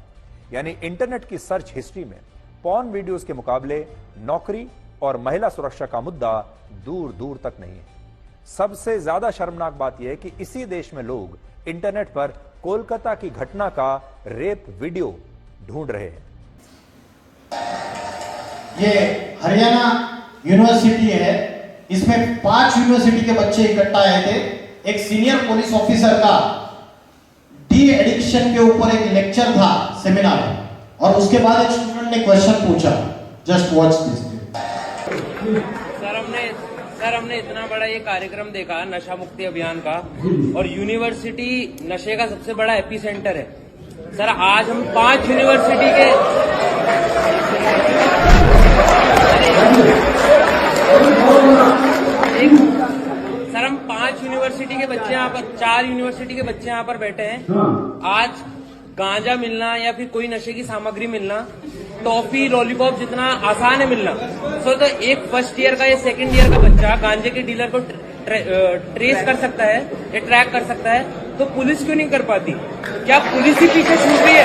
Speaker 6: यानी इंटरनेट की सर्च हिस्ट्री में पॉर्न वीडियोस के मुकाबले नौकरी और महिला सुरक्षा का मुद्दा दूर दूर तक नहीं है। सबसे ज्यादा शर्मनाक बात यह है कि इसी देश में लोग इंटरनेट पर कोलकाता की घटना का रेप वीडियो ढूंढ रहे हैं।
Speaker 3: ये हरियाणा यूनिवर्सिटी है, इसमें 5 यूनिवर्सिटी के बच्चे इकट्ठा आए थे। एक सीनियर पुलिस ऑफिसर का डी एडिक्शन के ऊपर एक लेक्चर था, सेमिनार, और उसके बाद एक स्टूडेंट ने क्वेश्चन पूछा। Just watch this.
Speaker 7: सर हमने इतना बड़ा ये कार्यक्रम देखा नशा मुक्ति अभियान का, और यूनिवर्सिटी नशे का सबसे बड़ा एपी सेंटर है। सर आज हम 5 यूनिवर्सिटी के सर हम 5 यूनिवर्सिटी के बच्चे यहाँ पर, 4 यूनिवर्सिटी के बच्चे यहाँ पर बैठे हैं। आज गांजा मिलना या फिर कोई नशे की सामग्री मिलना, टॉफी लॉलीपॉप जितना आसान है मिलना, तो एक फर्स्ट ईयर का या सेकंड ईयर का बच्चा गांजे के डीलर को ट्रेस कर सकता है या ट्रैक कर सकता है, तो पुलिस क्यों नहीं कर पाती? क्या पुलिस ही पीछे छूट रही है?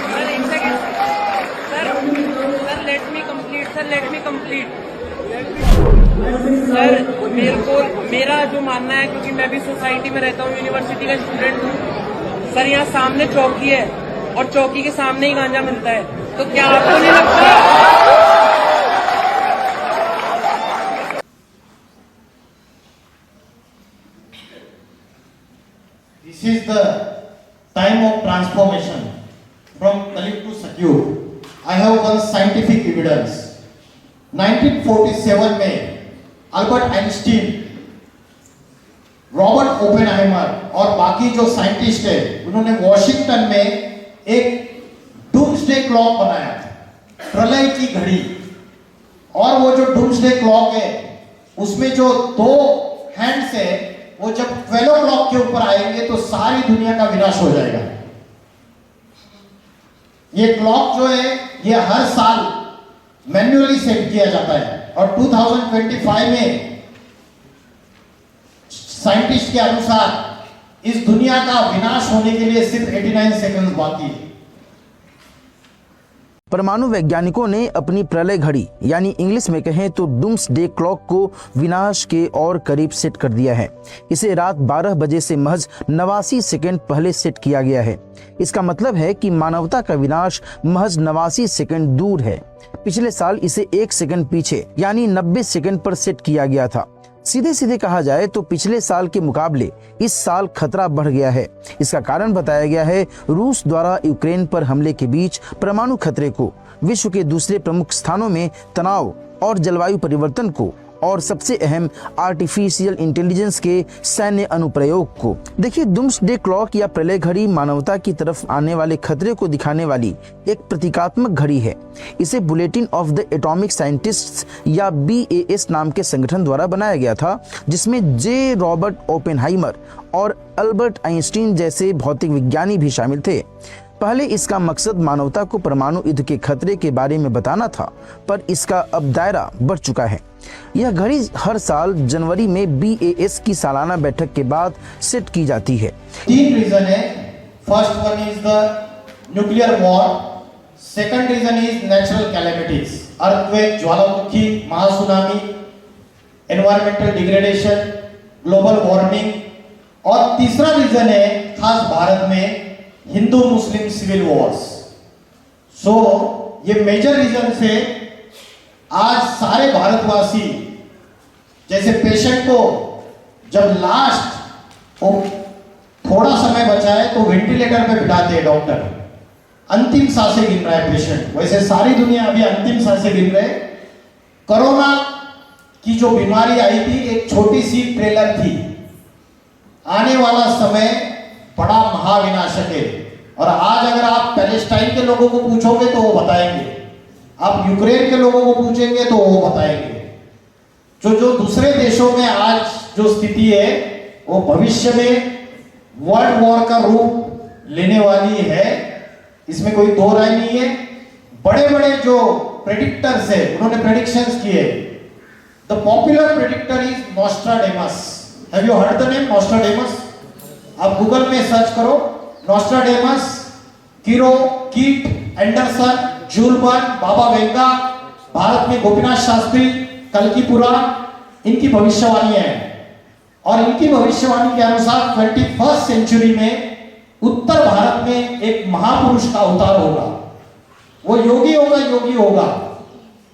Speaker 7: सर एक second sir, let me complete sir, मेरा जो मानना है, क्योंकि मैं भी सोसाइटी में रहता हूँ, यूनिवर्सिटी का स्टूडेंट हूँ सर, यहाँ सामने चौकी है और चौकी के सामने ही गांजा मिलता है, तो क्या आपको नहीं लगता?
Speaker 3: This is the time of transformation from Dalit to secure. I have one scientific evidence. 1947 में अल्बर्ट आइंस्टीन, रॉबर्ट ओपेनहाइमर और बाकी जो साइंटिस्ट है, उन्होंने वॉशिंगटन में एक डूम्सडे क्लॉक बनाया, प्रलय की घड़ी। और वो जो डूम्सडे क्लॉक है, उसमें जो 2 हैंड्स है, वो जब 12 o'clock के ऊपर आएंगे तो सारी दुनिया का विनाश हो जाएगा। ये क्लॉक जो है, ये हर साल मैन्युअली सेट किया जाता है, और 2025 में साइंटिस्ट के अनुसार इस दुनिया का विनाश होने के लिए सिर्फ 89 सेकंड्स बाकी है।
Speaker 8: परमाणु वैज्ञानिकों ने अपनी प्रलय घड़ी यानी इंग्लिश में कहें तो डूम्सडे क्लॉक को विनाश के और करीब सेट कर दिया है। इसे रात 12 बजे से महज 89 सेकंड पहले सेट किया गया है। इसका मतलब है कि मानवता का विनाश महज 89 सेकंड दूर है। पिछले साल इसे 1 सेकंड पीछे यानी 90 सेकंड पर सेट किया गया था। सीधे सीधे कहा जाए तो पिछले साल के मुकाबले इस साल खतरा बढ़ गया है। इसका कारण बताया गया है रूस द्वारा यूक्रेन पर हमले के बीच परमाणु खतरे को, विश्व के दूसरे प्रमुख स्थानों में तनाव और जलवायु परिवर्तन को, और सबसे अहम आर्टिफिशियल इंटेलिजेंस के सैन्य अनुप्रयोग को। देखिए, डूम्सडे क्लॉक या प्रलय घड़ी मानवता की तरफ आने वाले खतरे को दिखाने वाली एक प्रतीकात्मक घड़ी है। इसे bulletin of the atomic scientists या BAS नाम के संगठन द्वारा बनाया गया था, जिसमें जे रॉबर्ट ओपेनहाइमर और अल्बर्ट आइंस्टीन जैसे भौतिक विज्ञानी भी शामिल थे। पहले इसका मकसद मानवता को परमाणु युद्ध के खतरे के बारे में बताना था, पर इसका अब दायरा बढ़ चुका है। यह घड़ी हर साल जनवरी में BAS की सालाना बैठक के बाद सेट की जाती है।
Speaker 3: 3 रीजन है। First one is the nuclear war, second reason is natural calamities, earthquake, ज्वालामुखी, महासुनामी, एनवायरमेंटल डिग्रेडेशन, ग्लोबल वार्मिंग, और तीसरा रीजन है खास भारत में हिंदू मुस्लिम सिविल वॉर्स। सो ये मेजर रीजन से आज सारे भारतवासी, जैसे पेशेंट को जब लास्ट थोड़ा समय बचा है तो वेंटिलेटर पे बिठाते हैं डॉक्टर, अंतिम सांसें गिन रहा है पेशेंट, वैसे सारी दुनिया अभी अंतिम सांसें गिन रहे। कोरोना की जो बीमारी आई थी एक छोटी सी ट्रेलर थी, आने वाला समय बड़ा महाविनाशक है। और आज अगर आप पैलेस्टाइन के लोगों को पूछोगे तो वो बताएंगे, आप यूक्रेन के लोगों को पूछेंगे तो वो बताएंगे। जो दूसरे देशों में आज जो स्थिति है वो भविष्य में वर्ल्ड वॉर का रूप लेने वाली है, इसमें कोई दो राय नहीं है। बड़े बड़े जो प्रेडिक्टर्स है उन्होंने प्रेडिक्शंस किए। The popular predictor is Nostradamus. Have you heard the name Nostradamus? अब गूगल में सर्च करो, नॉस्ट्राडेमस, किरो, कीट, Anderson, Jules Verne, Baba Vanga, Bharat में गोपीनाथ शास्त्री, कल्कि पुराण, इनकी भविष्यवाणी है। और इनकी भविष्यवाणी के अनुसार 21st सेंचुरी में उत्तर भारत में एक महापुरुष का अवतार होगा। वो योगी होगा, योगी होगा।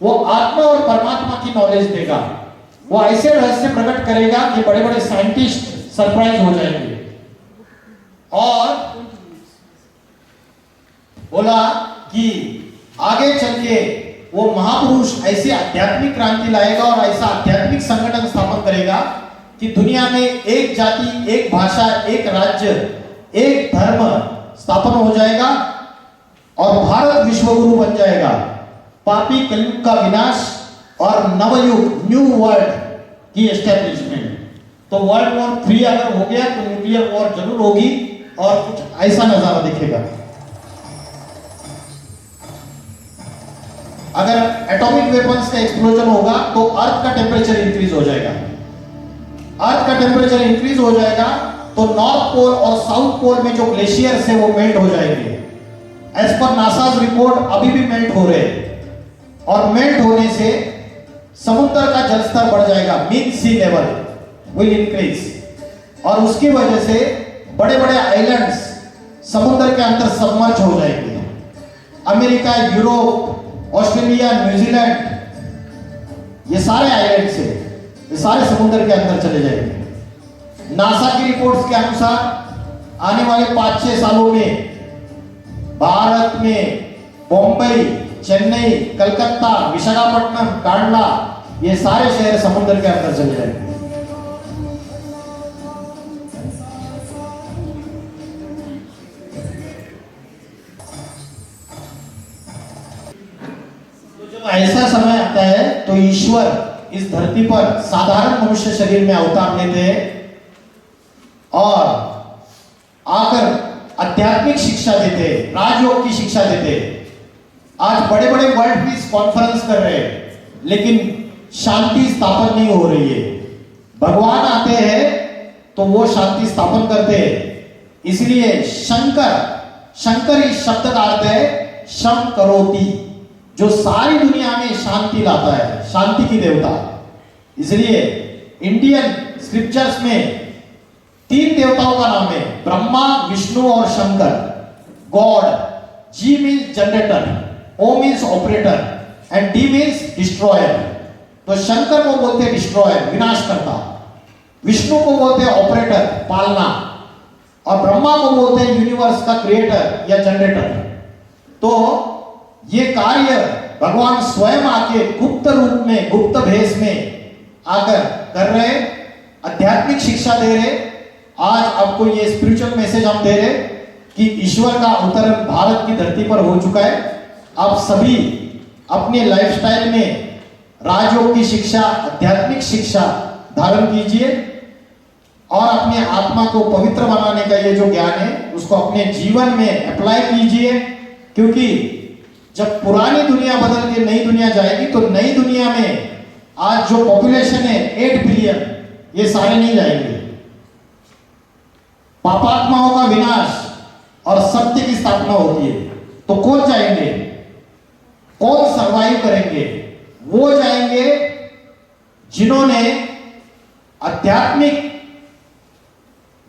Speaker 3: वो आत्मा और परमात्मा की नॉलेज देगा। वो ऐसे रहस्य प्रकट करेगा कि बड़े बड़े साइंटिस्ट सरप्राइज हो जाएंगे। और बोला कि आगे चल के वो महापुरुष ऐसी आध्यात्मिक क्रांति लाएगा और ऐसा आध्यात्मिक संगठन स्थापन करेगा कि दुनिया में एक जाति, एक भाषा, एक राज्य, एक धर्म स्थापन हो जाएगा और भारत विश्वगुरु बन जाएगा। पापी कलयुग का विनाश और नवयुग, न्यू वर्ल्ड की एस्टेब्लिशमेंट। तो वर्ल्ड वॉर 3 अगर हो गया तो न्यूक्लियर वॉर जरूर होगी और कुछ ऐसा नजारा दिखेगा। अगर एटॉमिक वेपन्स का एक्सप्लोजन होगा तो अर्थ का टेम्परेचर इंक्रीज हो जाएगा। अर्थ का टेम्परेचर इंक्रीज हो जाएगा तो नॉर्थ पोल और साउथ पोल में जो ग्लेशियर्स है वो मेल्ट हो जाएंगे। एज पर नासा's रिपोर्ट अभी भी मेल्ट हो रहे हैं और मेल्ट होने से समुद्र का जलस्तर बढ़ जाएगा। Mean sea level will increase और उसकी वजह से बड़े बड़े आइलैंड्स समुद्र के अंदर सबमर्ज हो जाएंगे। अमेरिका, यूरोप, ऑस्ट्रेलिया, न्यूजीलैंड, ये सारे आइलैंड्स है, ये सारे समुद्र के अंदर चले जाएंगे। नासा की रिपोर्ट्स के अनुसार आने वाले 5-6 सालों में भारत में बॉम्बई, चेन्नई, कलकत्ता, विशाखापट्टनम, कांडला, ये सारे शहर समुद्र के अंदर चले जाएंगे। तो जब ऐसा समय आता है तो ईश्वर इस धरती पर साधारण मनुष्य शरीर में अवतार लेते हैं और आकर आध्यात्मिक शिक्षा देते, राजयोग की शिक्षा देते। आज बड़े बड़े वर्ल्ड पीस कॉन्फ्रेंस कर रहे हैं लेकिन शांति स्थापन नहीं हो रही है। भगवान आते हैं तो वो शांति स्थापन करते हैं। इसलिए शंकर इस शब्द का अर्थ है शम करोति, जो सारी दुनिया में शांति लाता है, शांति की देवता। इसलिए इंडियन स्क्रिप्चर्स में 3 देवताओं का नाम है, ब्रह्मा, विष्णु और Shankar. God, G means generator, O means operator and D means destroyer. तो शंकर को बोलते हैं डिस्ट्रॉयर, विनाश करता। विष्णु को बोलते हैं ऑपरेटर, पालना। और ब्रह्मा को बोलते हैं यूनिवर्स का क्रिएटर या जनरेटर। तो ये कार्य भगवान स्वयं आके गुप्त रूप में, गुप्त भेष में आकर कर रहे, आध्यात्मिक शिक्षा दे रहे। आज आपको ये स्पिरिचुअल मैसेज हम दे रहे कि ईश्वर का अवतरण भारत की धरती पर हो चुका है। आप सभी अपने लाइफस्टाइल में राजयोग की शिक्षा, आध्यात्मिक शिक्षा धारण कीजिए और अपने आत्मा को पवित्र बनाने का ये जो ज्ञान है उसको अपने जीवन में अप्लाई कीजिए। क्योंकि जब पुरानी दुनिया बदल के नई दुनिया जाएगी तो नई दुनिया में आज जो पॉपुलेशन है 8 बिलियन, ये सारे नहीं जाएंगे। पापात्माओं का विनाश और सत्य की स्थापना होती है। तो कौन जाएंगे, कौन सरवाइव करेंगे? वो जाएंगे जिन्होंने आध्यात्मिक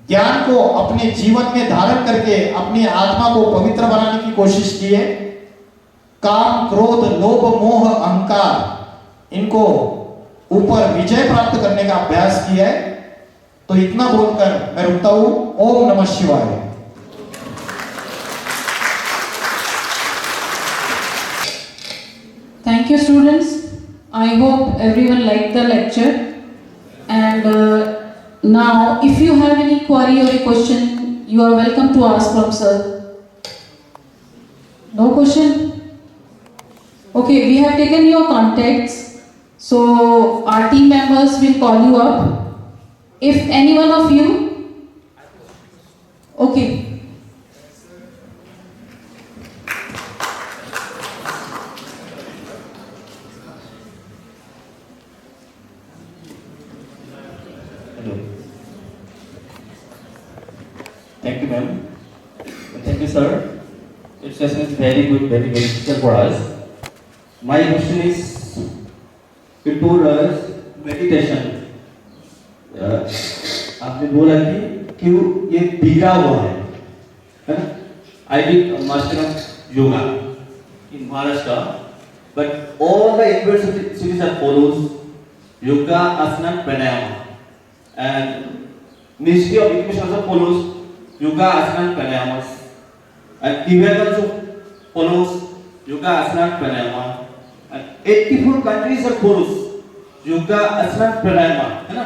Speaker 3: ज्ञान को अपने जीवन में धारण करके अपनी आत्मा को पवित्र बनाने की कोशिश की है। काम, क्रोध, लोभ, मोह, अहंकार, इनको ऊपर विजय प्राप्त करने का अभ्यास किया है। तो इतना बोलकर मैं रुकता हूं। ओम नमः शिवाय।
Speaker 1: Thank you, students. I hope everyone liked the lecture. And now, if you have any query or a question, you are welcome to ask from sir. No question? Okay, we have taken your contacts. So, our team members will call you up. If any one of you, okay.
Speaker 9: Thank you, ma'am. Thank you, sir. This session is very good, very beneficial for us. My question is, you told us meditation. आपने बोला कि ये बिगड़ा हुआ है ना? I did master of yoga in Maharashtra, but all the universities that follows yoga, asana, pranayama, and Ministry of Education also follows yoga, asana, pranayamas, and Tibet also follows yoga, asana, pranayama, and 84 countries are follows yoga, asana, pranayama, है ना?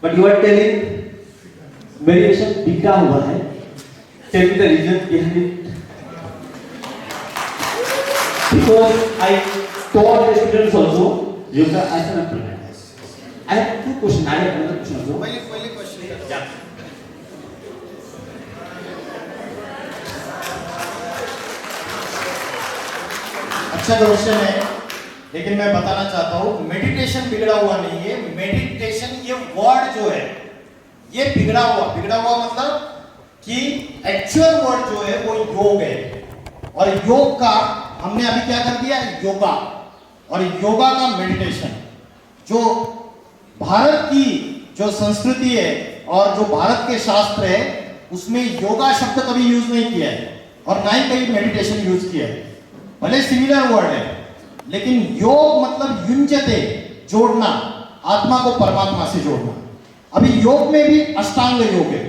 Speaker 9: But you are telling meditation बिगड़ा हुआ है. Tell me the reason behind it. Because I taught the students also yoga, asana, pranayama. I have two questions. I have another question also.
Speaker 2: पहले क्वेश्चन
Speaker 9: Yeah.
Speaker 3: अच्छा क्वेश्चन है, लेकिन मैं बताना चाहता हूँ मेडिटेशन बिगड़ा हुआ नहीं है. मेडिटेशन ये वर्ड जो है ये बिगड़ा हुआ मतलब कि एक्चुअल वर्ड जो है वो योग है. और योग का हमने अभी क्या कर दिया, योगा. और योगा का मेडिटेशन, जो भारत की जो संस्कृति है और जो भारत के शास्त्र है उसमें योगा शब्द कभी यूज नहीं किया है और ना ही कहीं मेडिटेशन यूज किया है. भले सिमिलर वर्ड है, लेकिन योग मतलब युंजते, जोड़ना, आत्मा को परमात्मा से जोड़ना. अभी योग में भी अष्टांग योग है,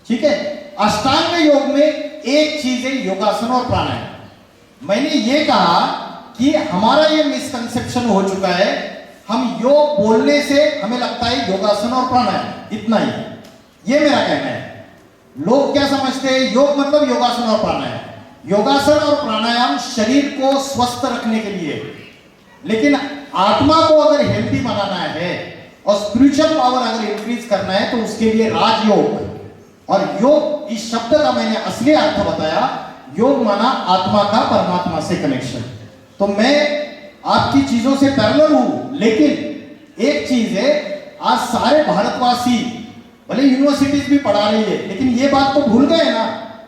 Speaker 3: ठीक है. अष्टांग योग में एक चीज है योगासन और प्राणायाम. मैंने ये कहा कि हमारा ये मिसकंसेप्शन हो चुका है, हम योग बोलने से हमें लगता है योगासन और प्राणायाम, इतना ही. ये मेरा कहना है. लोग क्या समझते हैं, योग मतलब योगासन और प्राणायाम. योगासन और प्राणायाम शरीर को स्वस्थ रखने के लिए, लेकिन आत्मा को अगर हेल्दी बनाना है और स्पिरिचुअल पावर अगर इंक्रीज करना है तो उसके लिए राजयोग. और योग इस शब्द का मैंने असली अर्थ बताया. योग माना आत्मा का परमात्मा से कनेक्शन. तो मैं आपकी चीजों से पैरेलल हूं, लेकिन एक चीज है, आज सारे भारतवासी भले यूनिवर्सिटीज भी पढ़ा रही है, लेकिन ये बात तो भूल गए ना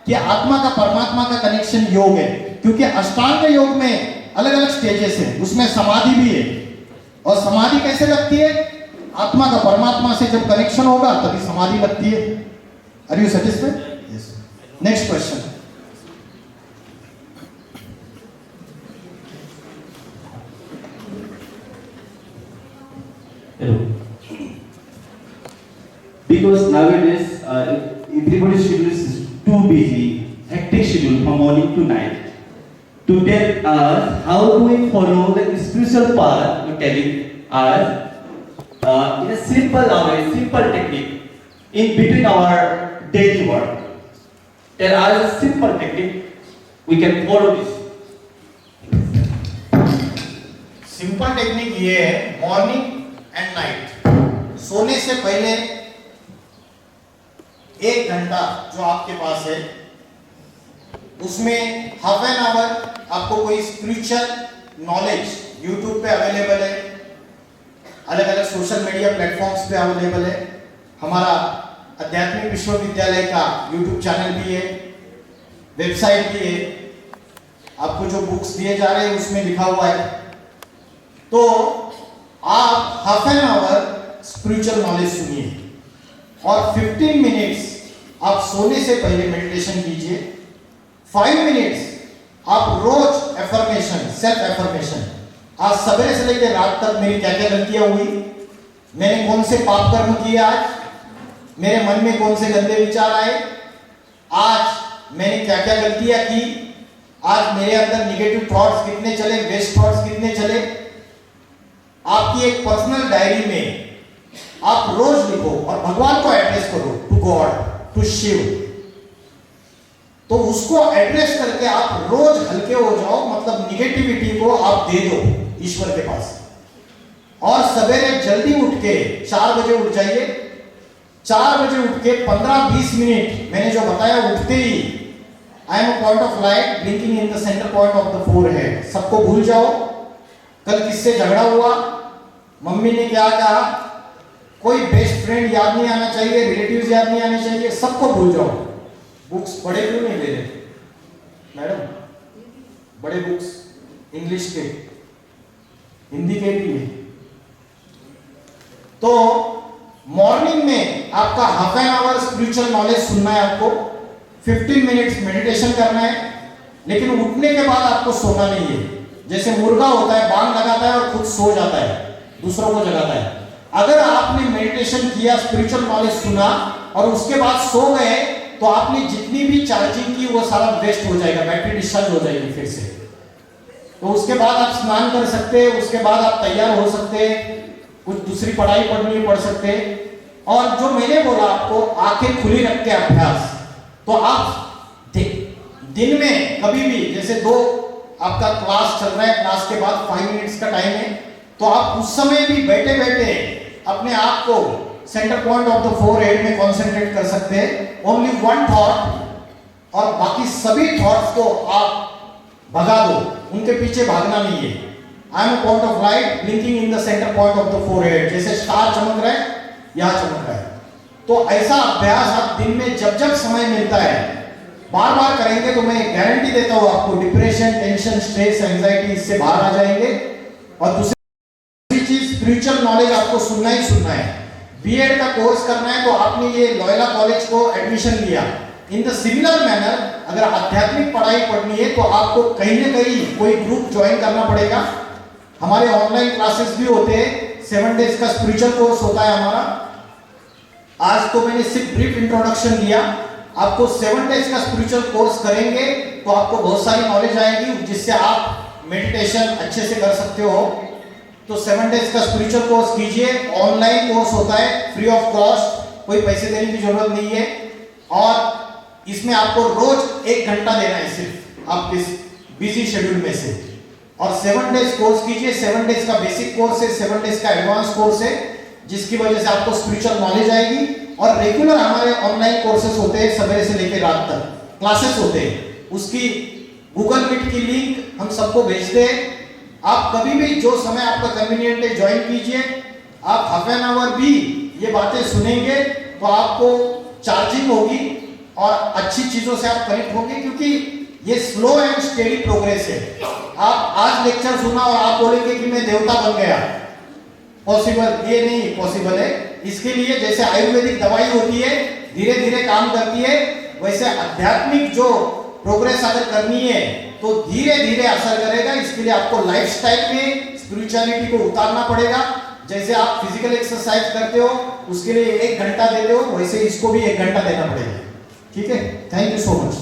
Speaker 3: कि आत्मा का परमात्मा का कनेक्शन योग है. क्योंकि अष्टांग योग में अलग अलग स्टेजेस है, उसमें समाधि भी है. और समाधि कैसे लगती है, आत्मा का परमात्मा से जब कनेक्शन होगा तभी समाधि लगती है. Are you satisfied? Yes. Next question.
Speaker 9: Hello. Because nowadays everybody's schedule is too busy, hectic schedule from morning to night. To tell us how do we follow the spiritual path, you're telling us in a simple way, simple technique in between our daily work. Tell us a simple technique we can follow this.
Speaker 3: Simple technique ये है, मॉर्निंग एंड नाइट, सोने से पहले 1 घंटा जो आपके पास है उसमें हाफ एन आवर आपको कोई स्पिरिचुअल नॉलेज यूट्यूब पे अवेलेबल है, अलग अलग सोशल मीडिया प्लेटफॉर्म्स पे अवेलेबल है. हमारा आध्यात्मिक विश्वविद्यालय का यूट्यूब चैनल भी है, वेबसाइट भी है. आपको जो बुक्स दिए जा रहे हैं उसमें लिखा हुआ है. तो आप half an hour spiritual knowledge सुनिए और 15 मिनट्स आप सोने से पहले मेडिटेशन कीजिए. 5 मिनट्स आप रोज एफर्मेशन, सेल्फ एफर्मेशन, आज सवेरे से लेकर रात तक मेरी क्या क्या गलतियां हुई, मैंने कौन से पाप कर्म किए, आज मेरे मन में कौन से गंदे विचार आए, आज मैंने क्या क्या गलतियां की, आज मेरे अंदर निगेटिव थॉट्स कितने चले, वेस्ट थॉट्स कितने चले. आपकी एक पर्सनल डायरी में आप रोज लिखो और भगवान को एड्रेस करो, टू गॉड, टू शिव. तो उसको एड्रेस करके आप रोज हल्के हो जाओ, मतलब निगेटिविटी को आप दे दो ईश्वर के पास. और सवेरे जल्दी उठ के 4 बजे उठ जाइए. 4 बजे उठ के 15-20 मिनट मैंने जो बताया, उठते ही I am a point of light blinking in the centre point of the forehead, सबको भूल जाओ. कल किससे झगड़ा हुआ, मम्मी ने क्या कहा, कोई बेस्ट फ्रेंड याद नहीं आना चाहिए, रिलेटिव्स याद नहीं आने चाहिए, सबको भूल जाओ. बुक्स बड़े क्यों नहीं ले रहे मैडम? बड़े बुक्स इंग्लिश के, हिंदी के भी है। तो मॉर्निंग में आपका half an hour spiritual knowledge सुनना है आपको, 15 मिनट्स मेडिटेशन करना है, लेकिन उठने के बाद आपको सोना नहीं है। जैसे मुर्गा होता है, बांग लगाता है और खुद सो जाता है, दूसरों को जगाता है। अगर आपने मेडिटेशन किया, स्पिरिचुअल नॉलेज सुना और उसके बाद सो गए, तो आपने जितनी भी चार्जिंग की वो सारा वेस्ट हो जाएगा, बैटरी डिस्चार्ज हो जाएगी फिर से। तो उसके बाद आप स्नान कर सकते हैं, उसके बाद आप तैयार हो सकते हैं, कुछ दूसरी पढ़ाई पढ़नी है पढ़ सकते हैं। और जो मैंने बोला आपको आंखें खुली रख के अभ्यास, तो आप दिन में कभी भी, जैसे आपका क्लास चल रहा है, क्लास के बाद 5 मिनट्स का टाइम है, तो आप उस समय भी बैठे बैठे अपने आप को centre point of the forehead में कंसंट्रेट कर सकते हैं। ओनली वन थॉट, और बाकी सभी थॉट्स को आप भगा दो, उनके पीछे भागना नहीं है। आई am a point of light blinking in the centre point of the forehead, जैसे स्टार चमक रहा है, यहां चमक रहा है। तो ऐसा अभ्यास आप दिन में जब जब समय मिलता है बार बार करेंगे, तो मैं गारंटी देता हूं आपको डिप्रेशन, टेंशन, स्ट्रेस, एंजाइटी इससे बाहर आ जाएंगे। और दूसरी चीज, स्पिरिचुअल नॉलेज आपको सुनना ही सुनना है। बीएड का कोर्स करना है तो आपने ये लॉयला कॉलेज को एडमिशन लिया। इन द सिमिलर मैनर, अगर आध्यात्मिक पढ़ाई पढ़नी है तो आपको कहीं ना कहीं कोई ग्रुप ज्वाइन करना पड़ेगा। हमारे ऑनलाइन क्लासेस भी होते हैं, 7 डेज का स्पिरिचुअल कोर्स होता है हमारा। आज तो मैंने सिर्फ ब्रीफ इंट्रोडक्शन दिया, आपको 7 डेज का स्पिरिचुअल कोर्स करेंगे तो आपको बहुत सारी नॉलेज आएगी, जिससे आप मेडिटेशन अच्छे से कर सकते हो। तो 7 डेज का स्पिरिचुअल कोर्स कीजिए, ऑनलाइन कोर्स होता है, फ्री ऑफ कॉस्ट, कोई पैसे देने की जरूरत नहीं है। और इसमें आपको रोज 1 घंटा देना है सिर्फ आपके बिजी शेड्यूल में से। और 7 डेज कोर्स कीजिए, 7 डेज का बेसिक कोर्स है, 7 डेज का एडवांस कोर्स है, जिसकी वजह से आपको स्पिरिचुअल नॉलेज आएगी। और रेगुलर हमारे ऑनलाइन कोर्सेज होते हैं, सवेरे से लेकर रात तक क्लासेस होते हैं, उसकी गूगल मीट की लिंक हम सबको भेजते हैं। आप कभी भी जो समय आपका कन्वीनियंट है ज्वाइन कीजिए। आप हाफ एन आवर भी ये बातें सुनेंगे तो आपको चार्जिंग होगी और अच्छी चीजों से आप कनेक्ट होंगे, क्योंकि ये स्लो एंड स्टेडी प्रोग्रेस है। आप आज लेक्चर सुना और आप बोलेंगे कि मैं देवता बन गया, पॉसिबल, ये नहीं पॉसिबल है। इसके लिए जैसे आयुर्वेदिक दवाई होती है, धीरे धीरे काम करती है, वैसे आध्यात्मिक जो प्रोग्रेस अगर करनी है तो धीरे धीरे असर करेगा। इसके लिए आपको लाइफस्टाइल में स्पिरिचुअलिटी को उतारना पड़ेगा। जैसे आप फिजिकल एक्सरसाइज करते हो, उसके लिए 1 घंटा देते हो, वैसे इसको भी 1 घंटा देना पड़ेगा। ठीक है, थैंक यू सो मच।